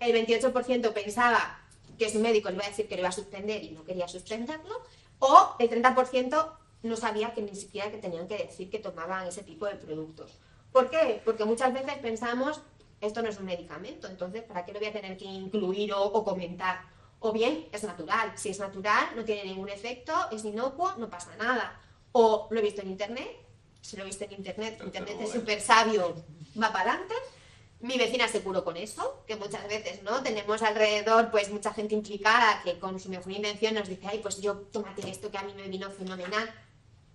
El 28% pensaba que su médico le iba a decir que lo iba a suspender y no quería suspenderlo, o el 30% no sabía que ni siquiera que tenían que decir que tomaban ese tipo de productos. ¿Por qué? Porque muchas veces pensamos, esto no es un medicamento, entonces ¿para qué lo voy a tener que incluir o comentar? O bien, es natural. Si es natural, no tiene ningún efecto, es inocuo, no pasa nada. O lo he visto en internet, si lo he visto en internet, internet es súper sabio, va para adelante. Mi vecina se curó con eso, que muchas veces, ¿no? Tenemos alrededor, pues, mucha gente implicada que con su mejor intención nos dice, ay, pues yo tómate esto que a mí me vino fenomenal.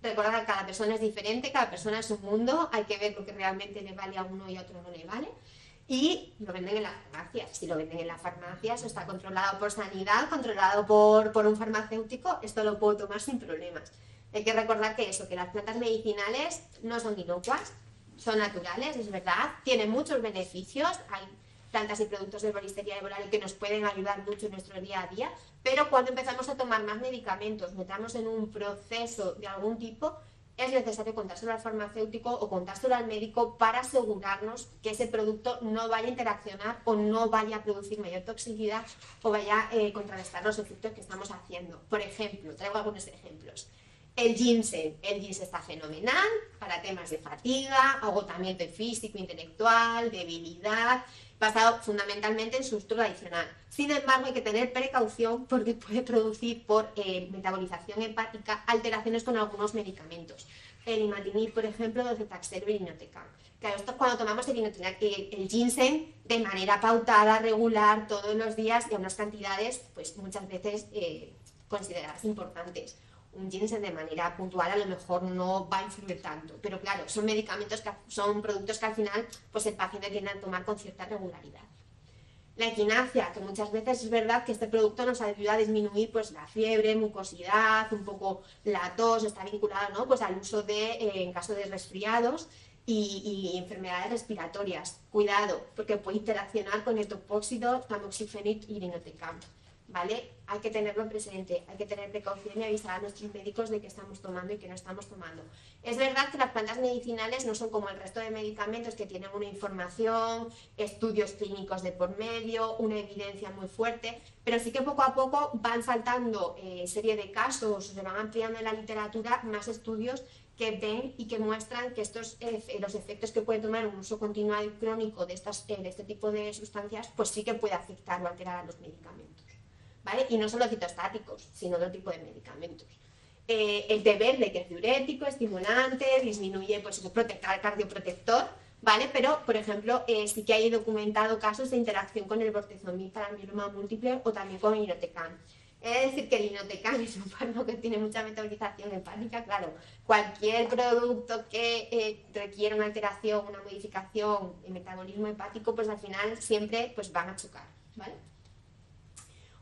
Recordad que cada persona es diferente, cada persona es un mundo, hay que ver lo que realmente le vale a uno y a otro no le vale. Y lo venden en las farmacias. Si lo venden en las farmacias, está controlado por sanidad, controlado por un farmacéutico, esto lo puedo tomar sin problemas. Hay que recordar que eso, que las plantas medicinales no son inocuas, son naturales, es verdad, tienen muchos beneficios, hay plantas y productos de herboristería arbolaria que nos pueden ayudar mucho en nuestro día a día, pero cuando empezamos a tomar más medicamentos, metamos en un proceso de algún tipo, es necesario contárselo al farmacéutico o contárselo al médico para asegurarnos que ese producto no vaya a interaccionar o no vaya a producir mayor toxicidad o vaya a contrarrestar los efectos que estamos haciendo. Por ejemplo, traigo algunos ejemplos. El ginseng está fenomenal para temas de fatiga, agotamiento físico, intelectual, debilidad, basado fundamentalmente en su uso tradicional. Sin embargo, hay que tener precaución porque puede producir por metabolización hepática alteraciones con algunos medicamentos. El imatinib, por ejemplo, docetaxel o irinotecan. Claro, esto es cuando tomamos el ginseng de manera pautada, regular, todos los días y a unas cantidades, pues muchas veces consideradas importantes. Un ginseng de manera puntual a lo mejor no va a influir tanto, pero claro, son medicamentos que son productos que al final pues el paciente tiene que tomar con cierta regularidad. La equinacia, que muchas veces es verdad que este producto nos ayuda a disminuir pues la fiebre, mucosidad, un poco la tos, está vinculado, ¿no? Pues al uso en caso de resfriados y enfermedades respiratorias. Cuidado, porque puede interaccionar con el topóxido, tamoxifeno y irinotecan. ¿Vale? Hay que tenerlo presente, hay que tener precaución y avisar a nuestros médicos de qué estamos tomando y qué no estamos tomando. Es verdad que las plantas medicinales no son como el resto de medicamentos que tienen una información, estudios clínicos de por medio, una evidencia muy fuerte, pero sí que poco a poco van saltando serie de casos, se van ampliando en la literatura más estudios que ven y que muestran que los efectos que puede tomar un uso continuado y crónico de este tipo de sustancias, pues sí que puede afectar o alterar a los medicamentos, ¿vale? Y no solo citostáticos, sino otro tipo de medicamentos. El té verde, que es diurético, estimulante, disminuye, pues eso, cardioprotector, ¿vale? Pero, por ejemplo, sí que hay documentado casos de interacción con el bortezomib para mieloma múltiple o también con irinotecan. Es decir, que el irinotecan es un fármaco que tiene mucha metabolización hepática, claro. Cualquier producto que requiera una alteración, una modificación en metabolismo hepático, pues al final siempre pues, van a chocar, ¿vale?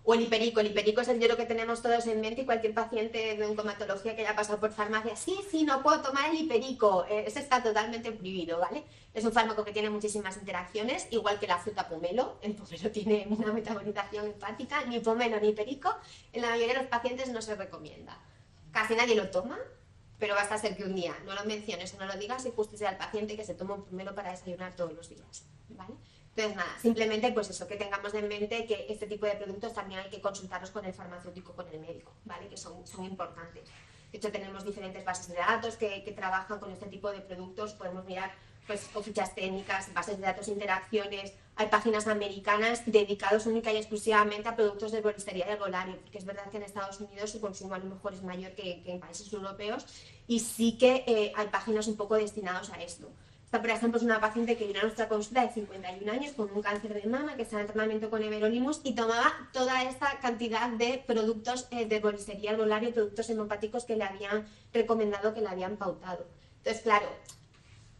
O el hiperico es el hierro que tenemos todos en mente y cualquier paciente de oncomatología que haya pasado por farmacia, sí, no puedo tomar el hiperico, ese está totalmente prohibido, ¿vale? Es un fármaco que tiene muchísimas interacciones, igual que la fruta pomelo, el pomelo tiene una metabolización hepática, ni pomelo ni hiperico, en la mayoría de los pacientes no se recomienda. Casi nadie lo toma, pero basta ser que un día no lo menciones o no lo digas y justo sea el paciente que se toma un pomelo para desayunar todos los días, ¿vale? Entonces, nada, simplemente pues eso, que tengamos en mente que este tipo de productos también hay que consultarlos con el farmacéutico, con el médico, ¿vale? Que son importantes. De hecho, tenemos diferentes bases de datos que trabajan con este tipo de productos. Podemos mirar pues, o fichas técnicas, bases de datos, interacciones. Hay páginas americanas dedicadas única y exclusivamente a productos de herboristería y herbolario, porque es verdad que en Estados Unidos su consumo a lo mejor es mayor que en países europeos y sí que hay páginas un poco destinadas a esto. Por ejemplo, es una paciente que vino a nuestra consulta de 51 años con un cáncer de mama que está en tratamiento con everolimus y tomaba toda esta cantidad de productos de herboristería herbolario, productos hemopáticos que le habían recomendado, que le habían pautado. Entonces, claro,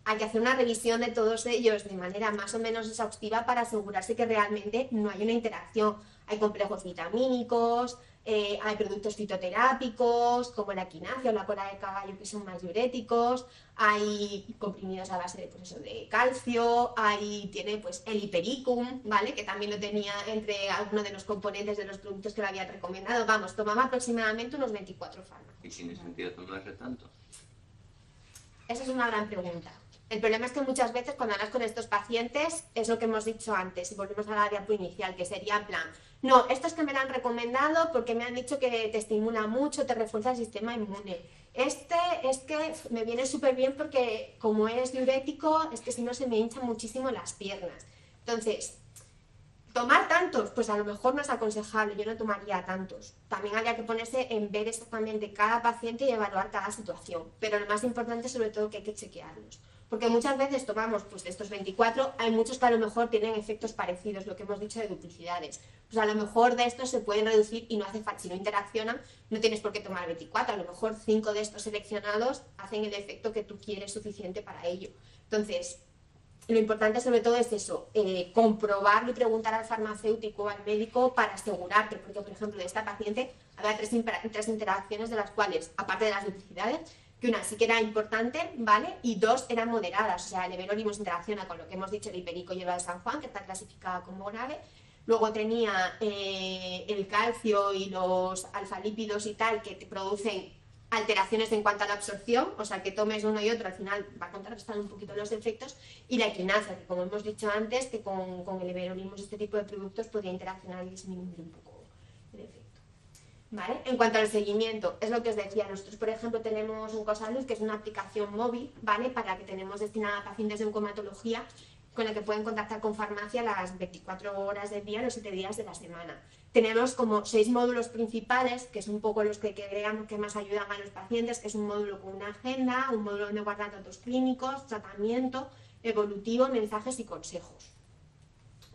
hay que hacer una revisión de todos ellos de manera más o menos exhaustiva para asegurarse que realmente no hay una interacción. Hay complejos vitamínicos, hay productos fitoterápicos como la quinasia o la cola de caballo que son más diuréticos, hay comprimidos a base de, pues eso, de calcio, tiene pues el hipericum, ¿vale? Que también lo tenía entre algunos de los componentes de los productos que le habían recomendado. Vamos, tomaba aproximadamente unos 24 fármacos. ¿Y tiene sentido tomarse tanto? Esa es una gran pregunta. El problema es que muchas veces cuando hablas con estos pacientes es lo que hemos dicho antes y volvemos a la diapo inicial, que sería en plan, no, esto es que me lo han recomendado porque me han dicho que te estimula mucho, te refuerza el sistema inmune. Este es que me viene súper bien porque como es diurético, es que si no se me hinchan muchísimo las piernas. Entonces, ¿tomar tantos? Pues a lo mejor no es aconsejable, yo no tomaría tantos. También habría que ponerse en ver exactamente cada paciente y evaluar cada situación. Pero lo más importante sobre todo que hay que chequearlos. Porque muchas veces tomamos pues, de estos 24, hay muchos que a lo mejor tienen efectos parecidos, lo que hemos dicho de duplicidades. Pues a lo mejor de estos se pueden reducir y no hace falta, si no interaccionan, no tienes por qué tomar 24, a lo mejor 5 de estos seleccionados hacen el efecto que tú quieres suficiente para ello. Entonces, lo importante sobre todo es eso, comprobarlo y preguntar al farmacéutico o al médico para asegurarte, porque por ejemplo de esta paciente había tres interacciones de las cuales, aparte de las duplicidades, que una sí que era importante, ¿vale? Y 2 eran moderadas, o sea, el everolimus interacciona con lo que hemos dicho, el hiperico y el de San Juan, que está clasificada como grave. Luego tenía el calcio y los alfalípidos y tal, que te producen alteraciones en cuanto a la absorción, o sea, que tomes uno y otro, al final va a contrarrestar un poquito los efectos, y la equinacia, que como hemos dicho antes, que con el everolimus este tipo de productos podría interaccionar y disminuir un poco el efecto. ¿Vale? En cuanto al seguimiento, es lo que os decía, nosotros por ejemplo tenemos un Cosalud, que es una aplicación móvil, ¿vale? Para que tenemos destinada a pacientes de oncomatología con la que pueden contactar con farmacia las 24 horas del día, los 7 días de la semana. Tenemos como 6 módulos principales, que es un poco los que creamos que más ayudan a los pacientes, que es un módulo con una agenda, un módulo donde guardan datos clínicos, tratamiento, evolutivo, mensajes y consejos.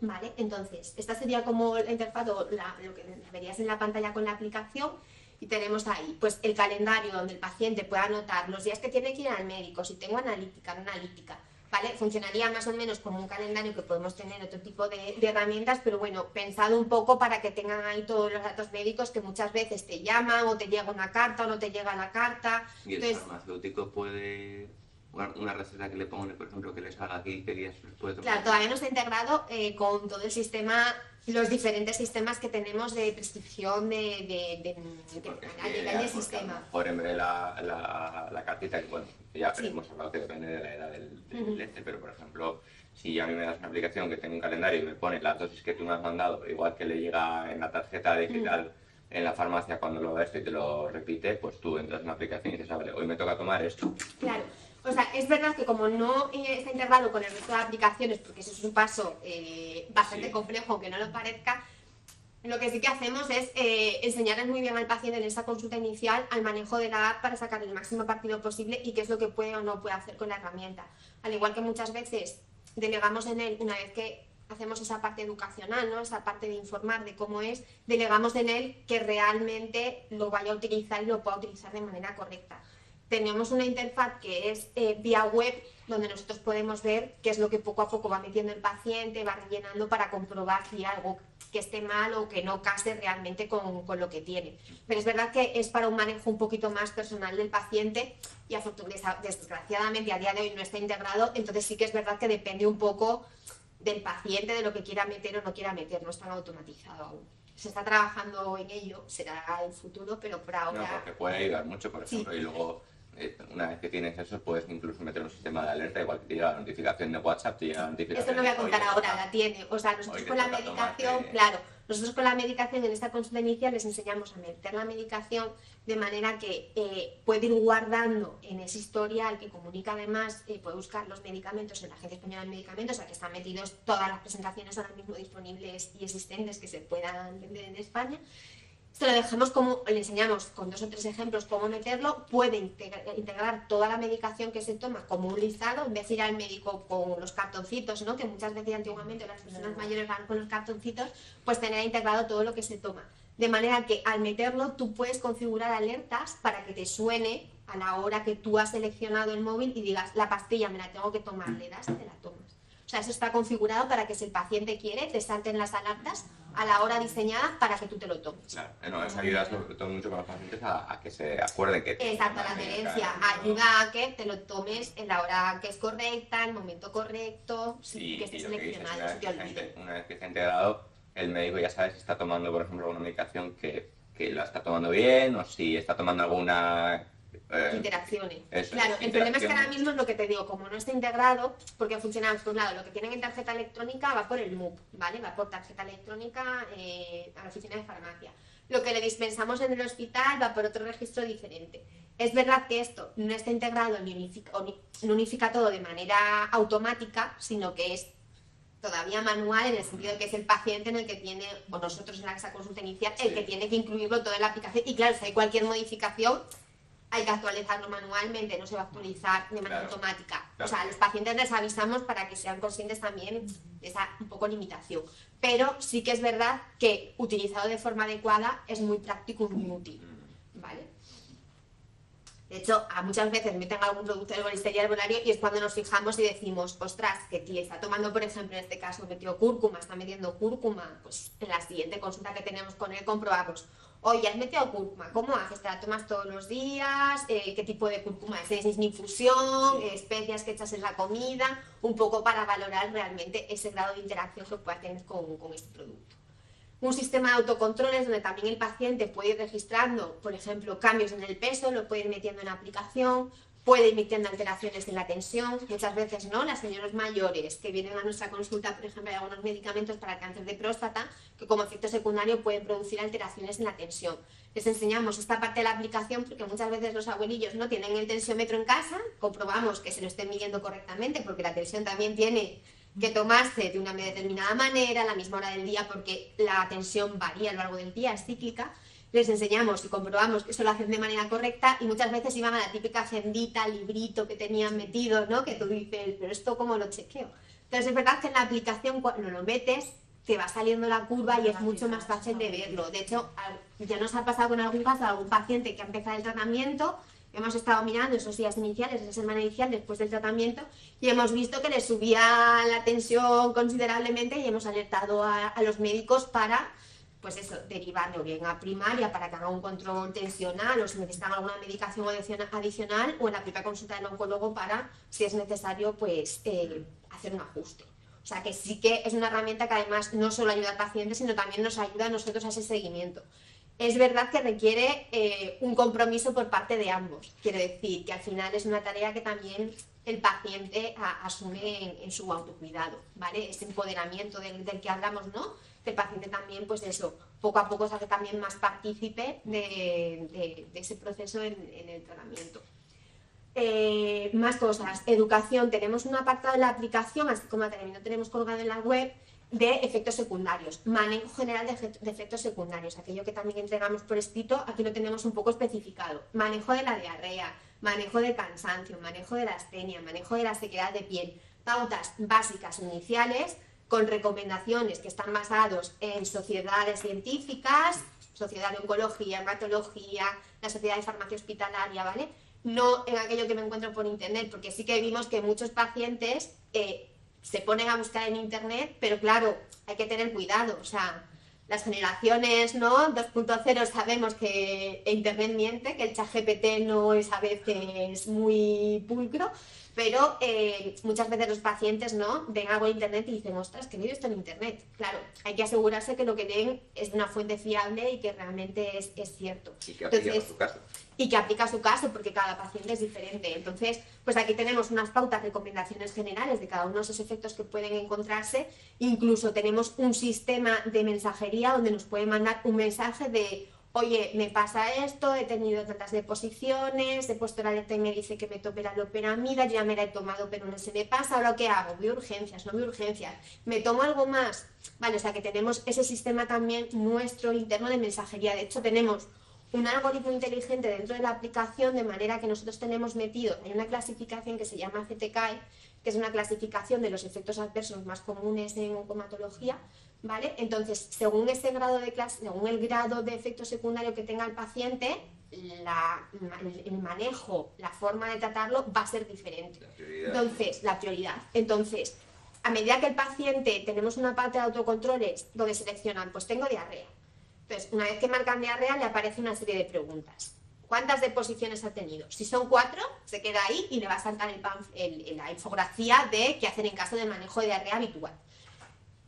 Vale, entonces, esta sería como la interfaz o lo que verías en la pantalla con la aplicación y tenemos ahí pues el calendario donde el paciente pueda anotar los días que tiene que ir al médico, si tengo analítica, no analítica, ¿vale? Funcionaría más o menos como un calendario que podemos tener otro tipo de herramientas, pero bueno, pensado un poco para que tengan ahí todos los datos médicos que muchas veces te llaman o te llega una carta o no te llega la carta. Y el farmacéutico puede... una receta que le pongan, por ejemplo, que les haga aquí, que días puede tomar. Claro, todavía no está integrado con todo el sistema, los diferentes sistemas que tenemos de prescripción a nivel de sistema. A lo mejor en vez de la cartita, que bueno, ya hemos hablado que depende de la edad del lente, pero por ejemplo, si a mí me das una aplicación que tengo un calendario y me pone las dosis que tú me has mandado, igual que le llega en la tarjeta de que tal, en la farmacia cuando lo ves y te lo repite, pues tú entras en la aplicación y dices, vale, hoy me toca tomar esto. Claro. O sea, es verdad que como no está integrado con el resto de aplicaciones, porque eso es un paso bastante complejo, aunque no lo parezca, lo que sí que hacemos es enseñarles muy bien al paciente en esta consulta inicial al manejo de la app para sacar el máximo partido posible y qué es lo que puede o no puede hacer con la herramienta. Al igual que muchas veces delegamos en él, una vez que hacemos esa parte educacional, ¿no? Esa parte de informar de cómo es, delegamos en él que realmente lo vaya a utilizar y lo pueda utilizar de manera correcta. Tenemos una interfaz que es vía web, donde nosotros podemos ver qué es lo que poco a poco va metiendo el paciente, va rellenando para comprobar si hay algo que esté mal o que no case realmente con lo que tiene. Pero es verdad que es para un manejo un poquito más personal del paciente y desgraciadamente a día de hoy no está integrado, entonces sí que es verdad que depende un poco del paciente, de lo que quiera meter o no quiera meter, no está automatizado aún. Se está trabajando en ello, será el futuro, pero por ahora... No, porque puede ayudar mucho, por ejemplo, y luego una vez que tienes eso, puedes incluso meter un sistema de alerta, igual que te llega la notificación de WhatsApp, te llega la notificación. Esto no voy a contar ahora, la tiene. O sea, nosotros con la medicación, claro, nosotros con la medicación en esta consulta inicial les enseñamos a meter la medicación de manera que puede ir guardando en ese historial que comunica además, puede buscar los medicamentos en la Agencia Española de Medicamentos, o sea que están metidos todas las presentaciones ahora mismo disponibles y existentes que se puedan vender en España. Se lo dejamos como, le enseñamos con 2 o 3 ejemplos cómo meterlo, puede integrar toda la medicación que se toma como un listado, en vez de ir al médico con los cartoncitos, ¿no? Que muchas veces antiguamente las personas mayores van con los cartoncitos, pues tener integrado todo lo que se toma. De manera que al meterlo tú puedes configurar alertas para que te suene a la hora que tú has seleccionado el móvil y digas, la pastilla me la tengo que tomar, le das y te la tomas. O sea, eso está configurado para que si el paciente quiere, te salten las alertas a la hora diseñada para que tú te lo tomes. Claro, no, eso ayuda sobre todo mucho para los pacientes a que se acuerden que... Exacto, la adherencia ayuda a que te lo tomes en la hora que es correcta, el momento correcto, que esté seleccionado, se te olvide. Una vez que está integrado, el médico ya sabe si está tomando, por ejemplo, una medicación que la está tomando bien o si está tomando alguna... interacciones. Eso, claro, el problema es que ahora mismo es lo que te digo, como no está integrado, porque funcionamos por un lado, lo que tienen en tarjeta electrónica va por el MUP, ¿vale? Va por tarjeta electrónica a la oficina de farmacia. Lo que le dispensamos en el hospital va por otro registro diferente. Es verdad que esto no está integrado ni unifica todo de manera automática, sino que es todavía manual, en el sentido de que es el paciente en el que tiene, o nosotros en esa consulta inicial, el que tiene que incluirlo todo en la aplicación. Y claro, si hay cualquier modificación, hay que actualizarlo manualmente, no se va a actualizar de manera automática. O sea, a los pacientes les avisamos para que sean conscientes también de esa un poco limitación. Pero sí que es verdad que utilizado de forma adecuada es muy práctico y muy útil, ¿vale? De hecho, muchas veces meten algún producto de herboristería herbolario y es cuando nos fijamos y decimos, ostras, que tía está tomando, por ejemplo, en este caso metió cúrcuma, está metiendo cúrcuma, pues en la siguiente consulta que tenemos con él comprobamos, oye, has metido cúrcuma, ¿cómo haces? ¿Te la tomas todos los días? ¿Qué tipo de cúrcuma es? ¿Es infusión? ¿Especias que echas en la comida? Un poco para valorar realmente ese grado de interacción que pueda tener con este producto. Un sistema de autocontroles donde también el paciente puede ir registrando, por ejemplo, cambios en el peso, lo puede ir metiendo en la aplicación, puede ir metiendo alteraciones en la tensión. Muchas veces, ¿no? Las señoras mayores que vienen a nuestra consulta, por ejemplo, hay algunos medicamentos para el cáncer de próstata que como efecto secundario pueden producir alteraciones en la tensión. Les enseñamos esta parte de la aplicación porque muchas veces los abuelillos no tienen el tensiómetro en casa, comprobamos que se lo estén midiendo correctamente porque la tensión también tiene que tomarse de una determinada manera, a la misma hora del día, porque la tensión varía a lo largo del día, es cíclica. Les enseñamos y comprobamos que eso lo hacen de manera correcta y muchas veces iban a la típica agendita, librito que tenían metido, ¿no? Que tú dices, pero esto ¿cómo lo chequeo? Entonces es verdad que en la aplicación cuando lo metes te va saliendo la curva y es mucho más fácil de verlo. De hecho, ya nos ha pasado con algún caso, algún paciente que ha empezado el tratamiento. Hemos estado mirando esos días iniciales, esa semana inicial después del tratamiento y hemos visto que le subía la tensión considerablemente y hemos alertado a los médicos para, pues eso, derivarlo bien a primaria para que haga un control tensional o si necesitan alguna medicación adicional o en la propia consulta del oncólogo para, si es necesario, pues hacer un ajuste. O sea que sí que es una herramienta que además no solo ayuda al paciente, sino también nos ayuda a nosotros a ese seguimiento. es verdad que requiere un compromiso por parte de ambos. Quiere decir que al final es una tarea que también el paciente asume en su autocuidado, ¿vale? Ese empoderamiento del que hablamos, ¿no? Que el paciente también, pues eso, poco a poco se hace también más partícipe de ese proceso en el tratamiento. Más cosas. Educación. Tenemos un apartado en la aplicación, así como también lo tenemos colgado en la web, de efectos secundarios. Manejo general de efectos secundarios. Aquello que también entregamos por escrito, aquí lo tenemos un poco especificado. Manejo de la diarrea, manejo del cansancio, manejo de la astenia, manejo de la sequedad de piel. Pautas básicas iniciales con recomendaciones que están basados en sociedades científicas, Sociedad de Oncología, Hematología, la Sociedad de Farmacia Hospitalaria, ¿vale? No en aquello que me encuentro por internet, porque sí que vimos que muchos pacientes se ponen a buscar en internet, pero claro, hay que tener cuidado, o sea, las generaciones, ¿no? 2.0 sabemos que internet miente, que el ChatGPT no es a veces muy pulcro, pero muchas veces los pacientes, ¿no? Ven algo en internet y dicen, ostras, que he leído esto en internet. Claro, hay que asegurarse que lo que leen es de una fuente fiable y que realmente es cierto. Y que aplica a su caso. Y que aplica a su caso, porque cada paciente es diferente. Entonces, pues aquí tenemos unas pautas, recomendaciones generales de cada uno de esos efectos que pueden encontrarse. Incluso tenemos un sistema de mensajería donde nos pueden mandar un mensaje de, oye, me pasa esto, he tenido tantas deposiciones, he puesto la alerta y me dice que me tope la loperamida, yo ya me la he tomado pero no se me pasa, ¿ahora qué hago? ¿Voy a urgencias? ¿No voy a urgencias? ¿Me tomo algo más? Vale, o sea que tenemos ese sistema también nuestro interno de mensajería. De hecho, tenemos un algoritmo inteligente dentro de la aplicación, de manera que nosotros tenemos metido, hay una clasificación que se llama CTCAE, que es una clasificación de los efectos adversos más comunes en oncomatología, ¿vale? Entonces, según ese grado de según el grado de efecto secundario que tenga el paciente, el manejo, la forma de tratarlo va a ser diferente. La prioridad. Entonces, a medida que el paciente, tenemos una parte de autocontroles donde seleccionan, pues tengo diarrea. Entonces, una vez que marcan diarrea, le aparece una serie de preguntas. ¿Cuántas deposiciones ha tenido? Si son 4, se queda ahí y le va a saltar la infografía de qué hacer en caso de manejo de diarrea habitual.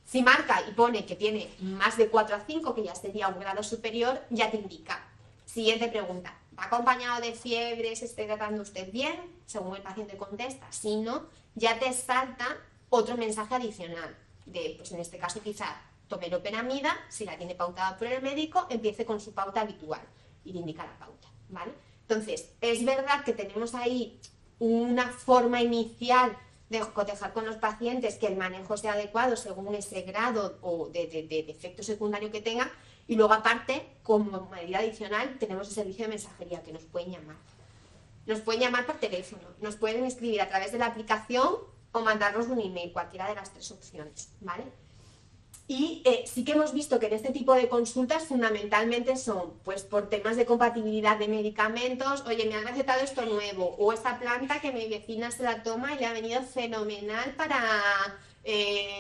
Si marca y pone que tiene más de 4 a 5, que ya sería un grado superior, ya te indica. Siguiente pregunta. ¿Va acompañado de fiebre? ¿Se está tratando usted bien? Según el paciente contesta. Si no, ya te salta otro mensaje adicional. Pues en este caso quizá tome loperamida, si la tiene pautada por el médico, empiece con su pauta habitual y le indica la pauta, ¿vale? Entonces, es verdad que tenemos ahí una forma inicial de cotejar con los pacientes, que el manejo sea adecuado según ese grado o de efecto secundario que tenga, y luego aparte, como medida adicional, tenemos el servicio de mensajería que nos pueden llamar. Nos pueden llamar por teléfono, nos pueden escribir a través de la aplicación o mandarnos un email, cualquiera de las 3 opciones, ¿vale? Y sí que hemos visto que en este tipo de consultas fundamentalmente son pues por temas de compatibilidad de medicamentos, oye, me han recetado esto nuevo, o esta planta que mi vecina se la toma y le ha venido fenomenal para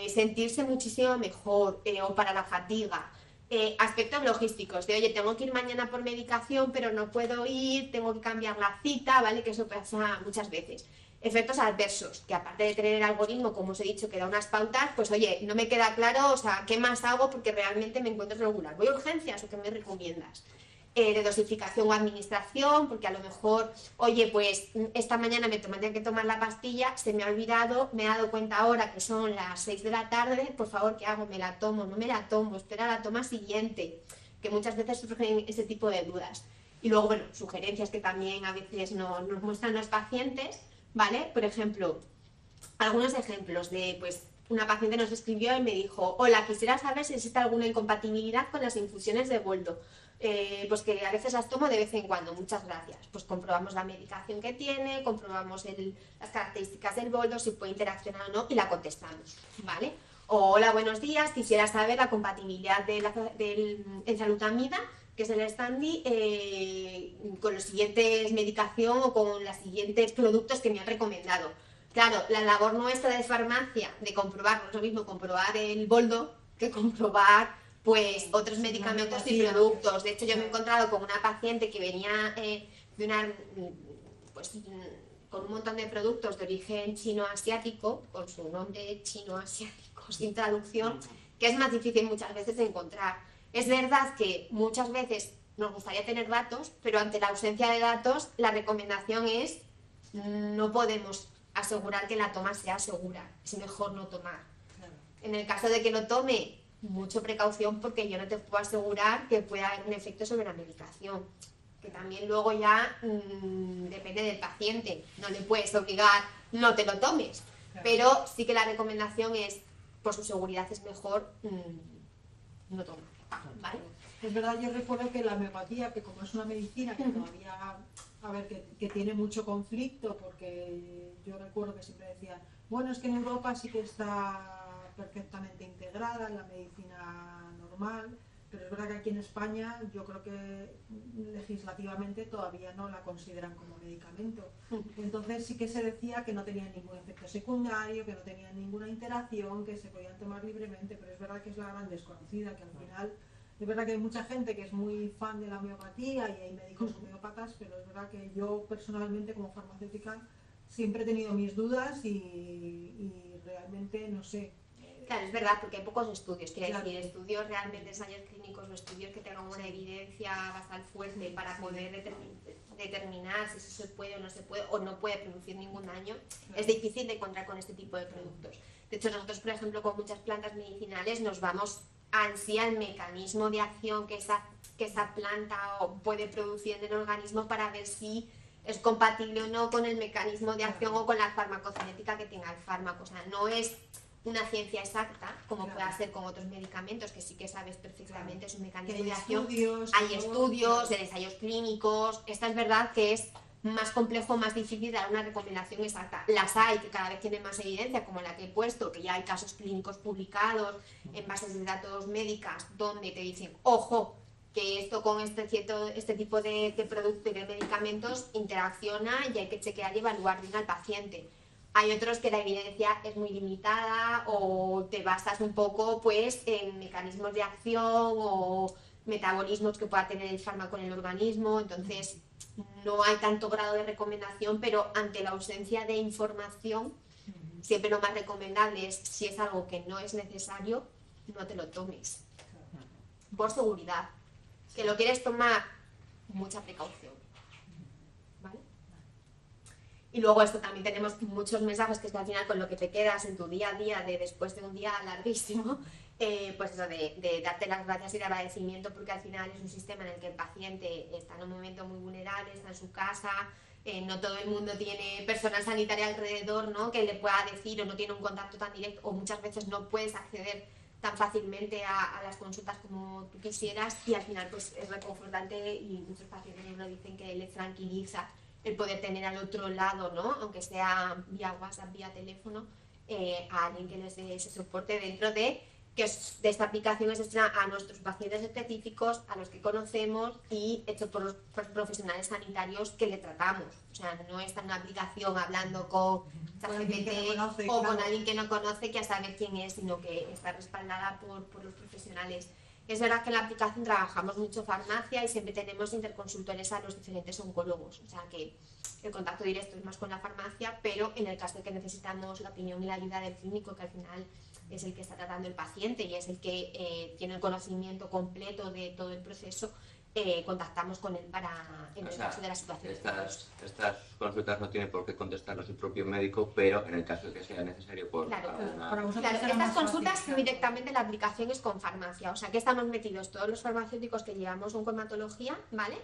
sentirse muchísimo mejor, o para la fatiga. Aspectos logísticos, de oye, tengo que ir mañana por medicación, pero no puedo ir, tengo que cambiar la cita, ¿vale? Que eso pasa muchas veces. Efectos adversos, que aparte de tener el algoritmo, como os he dicho, que da unas pautas, pues oye, no me queda claro, o sea, ¿qué más hago? Porque realmente me encuentro regular. ¿Voy a urgencias o qué me recomiendas? De dosificación o administración, porque a lo mejor, oye, pues esta mañana me tenía que tomar la pastilla, se me ha olvidado, me he dado cuenta ahora que son las 6 de la tarde, por favor, ¿qué hago? ¿Me la tomo? ¿No me la tomo? Espera la toma siguiente, que muchas veces surgen ese tipo de dudas. Y luego, bueno, sugerencias que también a veces nos muestran los pacientes, ¿vale? Por ejemplo, algunos ejemplos de, pues, una paciente nos escribió y me dijo, hola, quisiera saber si existe alguna incompatibilidad con las infusiones de boldo. Pues que a veces las tomo de vez en cuando, muchas gracias. Pues comprobamos la medicación que tiene, comprobamos las características del boldo, si puede interaccionar o no, y la contestamos, ¿vale? O, hola, buenos días, quisiera saber la compatibilidad del enzalutamida, que es el Xtandi, con los siguientes medicación o con los siguientes productos que me han recomendado. Claro, la labor nuestra de farmacia, de comprobar, no es lo mismo comprobar el boldo que comprobar pues otros medicamentos y productos. De hecho, yo me he encontrado con una paciente que venía con un montón de productos de origen chino-asiático, con su nombre chino-asiático sin traducción, que es más difícil muchas veces de encontrar. Es verdad que muchas veces nos gustaría tener datos, pero ante la ausencia de datos, la recomendación es no podemos asegurar que la toma sea segura, es mejor no tomar. Claro. En el caso de que lo tome, mucha precaución porque yo no te puedo asegurar que pueda haber un efecto sobre la medicación, que también luego ya depende del paciente, no le puedes obligar, no te lo tomes, Claro. pero sí que la recomendación es, por su seguridad es mejor no tomar, ¿vale? Es verdad, yo recuerdo que la homeopatía, que como es una medicina que todavía, a ver, que tiene mucho conflicto, porque yo recuerdo que siempre decían, bueno, es que en Europa sí que está perfectamente integrada en la medicina normal, pero es verdad que aquí en España yo creo que legislativamente todavía no la consideran como medicamento. Entonces sí que se decía que no tenía ningún efecto secundario, que no tenía ninguna interacción, que se podían tomar libremente, pero es verdad que es la gran desconocida, que al final... Es verdad que hay mucha gente que es muy fan de la homeopatía y hay médicos homeópatas, pero es verdad que yo personalmente como farmacéutica siempre he tenido mis dudas y realmente no sé. Claro, es verdad, porque hay pocos estudios, quiere Claro. decir, estudios realmente, ensayos clínicos o estudios que tengan una evidencia bastante fuerte para poder determinar si eso se puede o no puede producir ningún daño. Claro. Es difícil de encontrar con este tipo de productos. De hecho, nosotros, por ejemplo, con muchas plantas medicinales nos vamos sí al mecanismo de acción que esa planta puede producir en el organismo para ver si es compatible o no con el mecanismo de acción o con la farmacocinética que tenga el fármaco. O sea, no es una ciencia exacta, como Claro. pueda ser con otros medicamentos, que sí que sabes perfectamente Claro. su mecanismo Que hay de acción. estudios, Hay todo, estudios, claro. ensayos clínicos. Esta es verdad que es más complejo, más difícil dar una recomendación exacta. Las hay que cada vez tienen más evidencia, como la que he puesto, que ya hay casos clínicos publicados en bases de datos médicas donde te dicen, ojo, que esto con este tipo de producto y de medicamentos interacciona y hay que chequear y evaluar bien al paciente. Hay otros que la evidencia es muy limitada o te basas un poco pues en mecanismos de acción o metabolismos que pueda tener el fármaco en el organismo, entonces no hay tanto grado de recomendación, pero ante la ausencia de información, siempre lo más recomendable es, si es algo que no es necesario, no te lo tomes, por seguridad. Que lo quieres tomar, mucha precaución, ¿vale? Y luego esto también tenemos muchos mensajes que es que al final con lo que te quedas en tu día a día después de un día larguísimo, pues eso de darte las gracias y de agradecimiento, porque al final es un sistema en el que el paciente está en un momento muy vulnerable, está en su casa, no todo el mundo tiene personal sanitario alrededor, ¿no?, que le pueda decir, o no tiene un contacto tan directo, o muchas veces no puedes acceder tan fácilmente a las consultas como tú quisieras, y al final pues es reconfortante y muchos pacientes nos lo dicen que les tranquiliza el poder tener al otro lado, ¿no?, aunque sea vía WhatsApp, vía teléfono, a alguien que les dé ese soporte dentro de esta aplicación es destinada a nuestros pacientes específicos, a los que conocemos y hecho por los profesionales sanitarios que le tratamos. O sea, no está en una aplicación hablando con ChatGPT o con alguien que no conoce que a saber quién es, sino que está respaldada por los profesionales. Es verdad que en la aplicación trabajamos mucho farmacia y siempre tenemos interconsultores a los diferentes oncólogos. O sea que el contacto directo es más con la farmacia, pero en el caso de que necesitamos la opinión y la ayuda del clínico, que al final es el que está tratando el paciente y es el que tiene el conocimiento completo de todo el proceso, contactamos con él en el caso de la situación. Estas consultas no tiene por qué contestarlas el propio médico, pero en el caso de que sea necesario Claro, Claro, estas consultas directamente la aplicación es con farmacia, o sea que estamos metidos todos los farmacéuticos que llevamos oncohematología, ¿vale?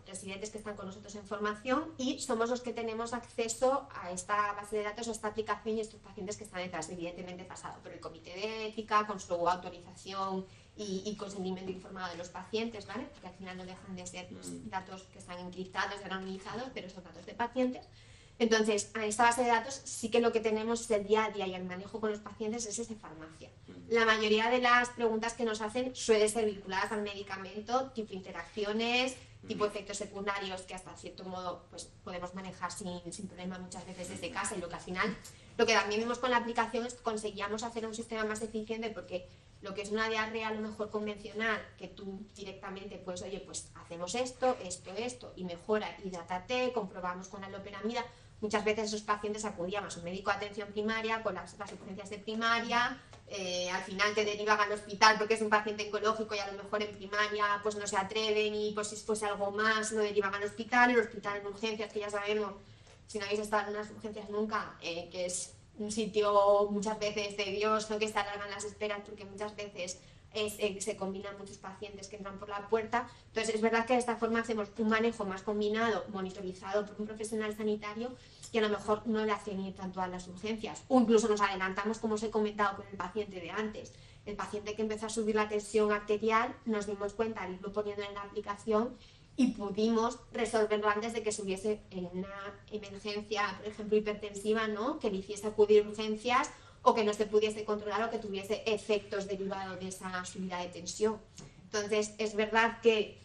Residentes que están con nosotros en formación, y somos los que tenemos acceso a esta base de datos, a esta aplicación y a estos pacientes que están detrás, evidentemente pasado por el comité de ética, con su autorización y consentimiento informado de los pacientes, ¿vale? Porque al final no dejan de ser datos que están encriptados y anonimizados, pero son datos de pacientes. Entonces, a esta base de datos sí que lo que tenemos el día a día y el manejo con los pacientes es esa farmacia. La mayoría de las preguntas que nos hacen suelen ser vinculadas al medicamento, tipo interacciones, tipo efectos secundarios, que hasta cierto modo pues podemos manejar sin problema muchas veces desde casa, y lo que al final, lo que también vimos con la aplicación es que conseguíamos hacer un sistema más eficiente, porque lo que es una diarrea a lo mejor convencional, que tú directamente pues oye, pues hacemos esto, y mejora, hidrátate, comprobamos con la loperamida, muchas veces esos pacientes acudían a su médico de atención primaria con las urgencias de primaria, al final te derivan al hospital porque es un paciente oncológico y a lo mejor en primaria pues no se atreven y pues si fuese algo más lo derivan al hospital, el hospital en urgencias, que ya sabemos, si no habéis estado en unas urgencias nunca, que es un sitio muchas veces tedioso, que se alargan las esperas porque muchas veces se combinan muchos pacientes que entran por la puerta. Entonces es verdad que de esta forma hacemos un manejo más combinado, monitorizado por un profesional sanitario, que a lo mejor no le hacen ir tanto a las urgencias, o incluso nos adelantamos, como os he comentado con el paciente de antes. El paciente que empezó a subir la tensión arterial, nos dimos cuenta al irlo poniendo en la aplicación y pudimos resolverlo antes de que subiese en una emergencia, por ejemplo, hipertensiva, ¿no? Que le hiciese acudir a urgencias o que no se pudiese controlar o que tuviese efectos derivados de esa subida de tensión. Entonces, es verdad que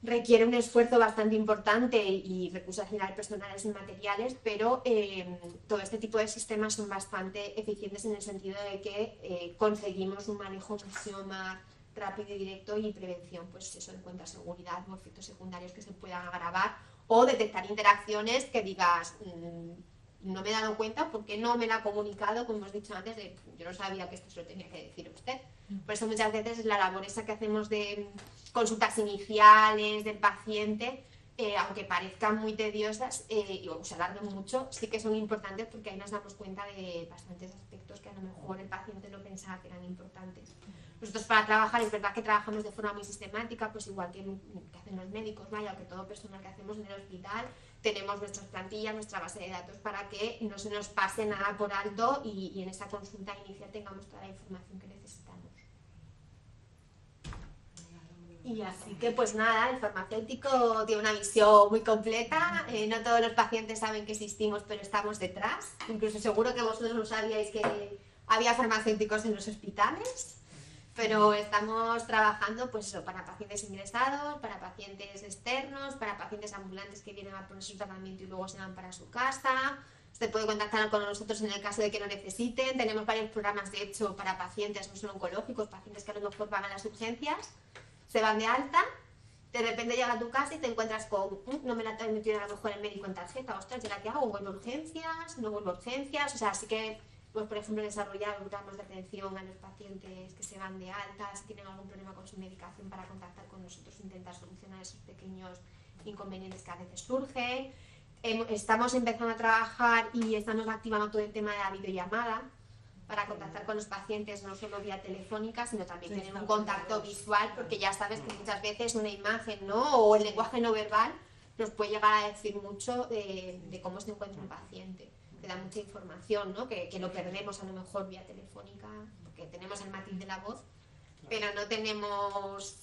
requiere un esfuerzo bastante importante y recursos generales personales y materiales, pero todo este tipo de sistemas son bastante eficientes en el sentido de que conseguimos un manejo mucho más rápido y directo y prevención, pues eso, en cuanto a seguridad o efectos secundarios que se puedan agravar o detectar interacciones que digas no me he dado cuenta porque no me lo ha comunicado, como hemos dicho antes, yo no sabía que esto se lo tenía que decir a usted. Por eso muchas veces la labor esa que hacemos de consultas iniciales del paciente, aunque parezcan muy tediosas o se alarguen mucho, sí que son importantes porque ahí nos damos cuenta de bastantes aspectos que a lo mejor el paciente no pensaba que eran importantes. Nosotros para trabajar, es verdad que trabajamos de forma muy sistemática, pues igual que hacen los médicos, vaya, que todo personal que hacemos en el hospital, tenemos nuestras plantillas, nuestra base de datos para que no se nos pase nada por alto y en esa consulta inicial tengamos toda la información que necesitamos. Y así que pues nada, el farmacéutico tiene una visión muy completa, no todos los pacientes saben que existimos, pero estamos detrás, incluso seguro que vosotros no sabíais que había farmacéuticos en los hospitales. Pero estamos trabajando pues eso, para pacientes ingresados, para pacientes externos, para pacientes ambulantes que vienen a poner su tratamiento y luego se van para su casa. Usted puede contactar con nosotros en el caso de que lo necesiten. Tenemos varios programas de hecho para pacientes no solo oncológicos, pacientes que a lo mejor van a las urgencias, se van de alta, de repente llega a tu casa y te encuentras con no me la ha metido a lo mejor el médico en tarjeta, ostras, ¿y ahora qué hago? ¿Vuelvo a urgencias? ¿No vuelvo a urgencias? O sea, así que pues, por ejemplo, desarrollar programas de atención a los pacientes que se van de alta, si tienen algún problema con su medicación, para contactar con nosotros e intentar solucionar esos pequeños inconvenientes que a veces surgen. Estamos empezando a trabajar y estamos activando todo el tema de la videollamada para contactar con los pacientes no solo vía telefónica, sino también tener un contacto visual, porque ya sabes que muchas veces una imagen, ¿no? O el lenguaje no verbal nos puede llegar a decir mucho de cómo se encuentra un paciente. Te da mucha información, ¿no? Que lo perdemos a lo mejor vía telefónica, porque tenemos el matiz de la voz, pero no tenemos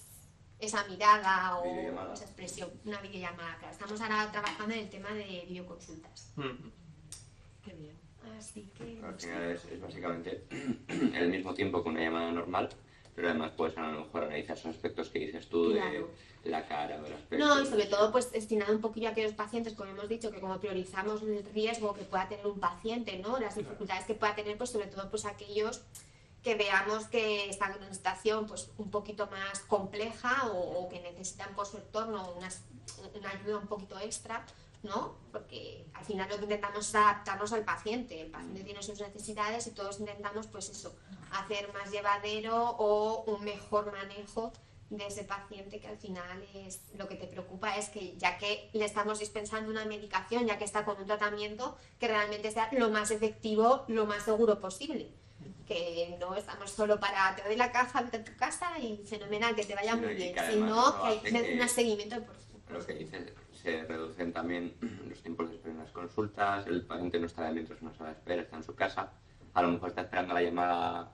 esa mirada o esa expresión, una videollamada. Claro, estamos ahora trabajando en el tema de videoconsultas. Qué bien. Así que... Al final es básicamente el mismo tiempo que una llamada normal, pero además puedes a lo mejor analizar esos aspectos que dices tú, claro, de la cara o el aspecto. No, y sobre todo pues destinado un poquillo a aquellos pacientes, como hemos dicho, que como priorizamos el riesgo que pueda tener un paciente, ¿no? Las dificultades que pueda tener, pues sobre todo pues aquellos que veamos que están en una situación pues un poquito más compleja o que necesitan por su entorno una ayuda un poquito extra, ¿no? Porque al final lo que intentamos es adaptarnos al paciente. El paciente tiene sus necesidades y todos intentamos pues eso, hacer más llevadero o un mejor manejo de ese paciente, que al final es lo que te preocupa, es que ya que le estamos dispensando una medicación, ya que está con un tratamiento, que realmente sea lo más efectivo, lo más seguro posible. Que no estamos solo para te doy la caja, vete a tu casa y fenomenal, que te vaya muy bien, sino que hay un seguimiento de por favor. Lo que dices, se reducen también los tiempos de espera en las consultas, el paciente no está dentro de una sala de espera, está en su casa, a lo mejor está esperando la llamada,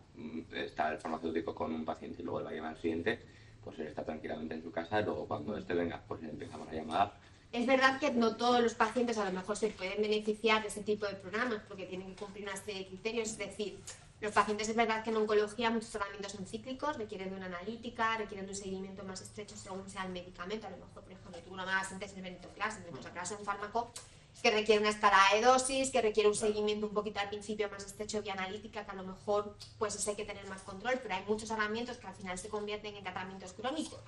está el farmacéutico con un paciente y luego le va a llamar al siguiente, pues él está tranquilamente en su casa y luego cuando este venga, pues empezamos a llamar. Es verdad que no todos los pacientes a lo mejor se pueden beneficiar de ese tipo de programas porque tienen que cumplir una serie de criterios, es decir, los pacientes es verdad que en oncología muchos tratamientos son cíclicos, requieren de una analítica, requieren de un seguimiento más estrecho según sea el medicamento. A lo mejor, por ejemplo, tú no me hagas antes el venetoclax, es un fármaco que requiere una escala de dosis, que requiere un seguimiento un poquito al principio más estrecho vía analítica, que a lo mejor pues hay que tener más control, pero hay muchos tratamientos que al final se convierten en tratamientos crónicos.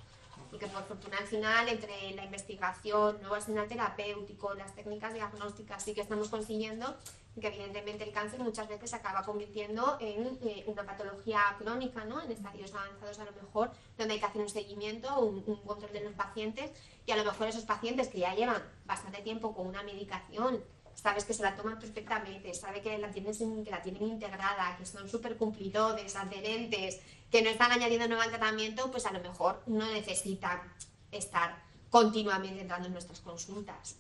porque por fortuna al final, entre la investigación, nuevo arsenal terapéutico, las técnicas diagnósticas, sí que estamos consiguiendo que evidentemente el cáncer muchas veces se acaba convirtiendo en una patología crónica, ¿no? En estadios avanzados a lo mejor, donde hay que hacer un seguimiento, un control de los pacientes, y a lo mejor esos pacientes que ya llevan bastante tiempo con una medicación, sabes que se la toman perfectamente, sabes que la tienen integrada, que son súper cumplidores, adherentes, que no están añadiendo nuevo al tratamiento, pues a lo mejor no necesita estar continuamente entrando en nuestras consultas,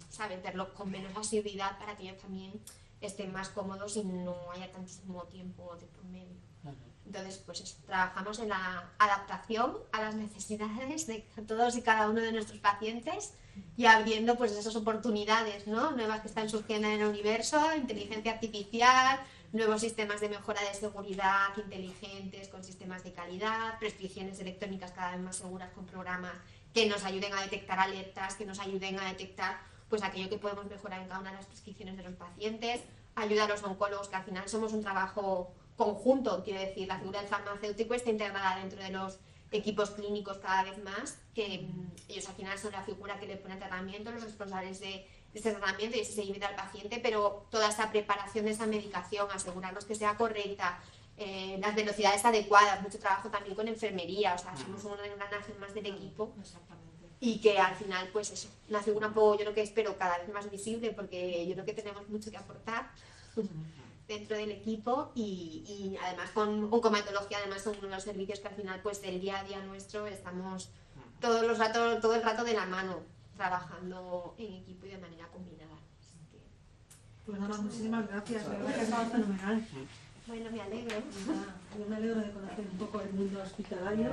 ¿sabes? Verlo con menos asiduidad para que ellos también estén más cómodos y no haya tantísimo tiempo de por medio. Entonces, pues eso, trabajamos en la adaptación a las necesidades de todos y cada uno de nuestros pacientes y abriendo pues esas oportunidades, ¿no? Nuevas que están surgiendo en el universo, inteligencia artificial, nuevos sistemas de mejora de seguridad inteligentes con sistemas de calidad, prescripciones electrónicas cada vez más seguras con programas que nos ayuden a detectar alertas, que nos ayuden a detectar pues aquello que podemos mejorar en cada una de las prescripciones de los pacientes, ayuda a los oncólogos, que al final somos un trabajo conjunto, quiero decir, la figura del farmacéutico está integrada dentro de los equipos clínicos cada vez más, que ellos al final son la figura que le pone el tratamiento, los responsables de este tratamiento y ese seguimiento al paciente, pero toda esa preparación de esa medicación, asegurarnos que sea correcta, las velocidades adecuadas, mucho trabajo también con enfermería, o sea, somos un engranaje más del equipo. Y que al final, pues eso, una figura un poco, yo creo que espero cada vez más visible, porque yo creo que tenemos mucho que aportar dentro del equipo y además con oncomatología, además son uno de los servicios que al final, pues del día a día nuestro, estamos todo el rato de la mano, trabajando en equipo y de manera combinada. Pues nada, muchísimas gracias, la verdad que ha estado fenomenal. Bueno, me alegro. Yo me alegro de conocer un poco el mundo hospitalario.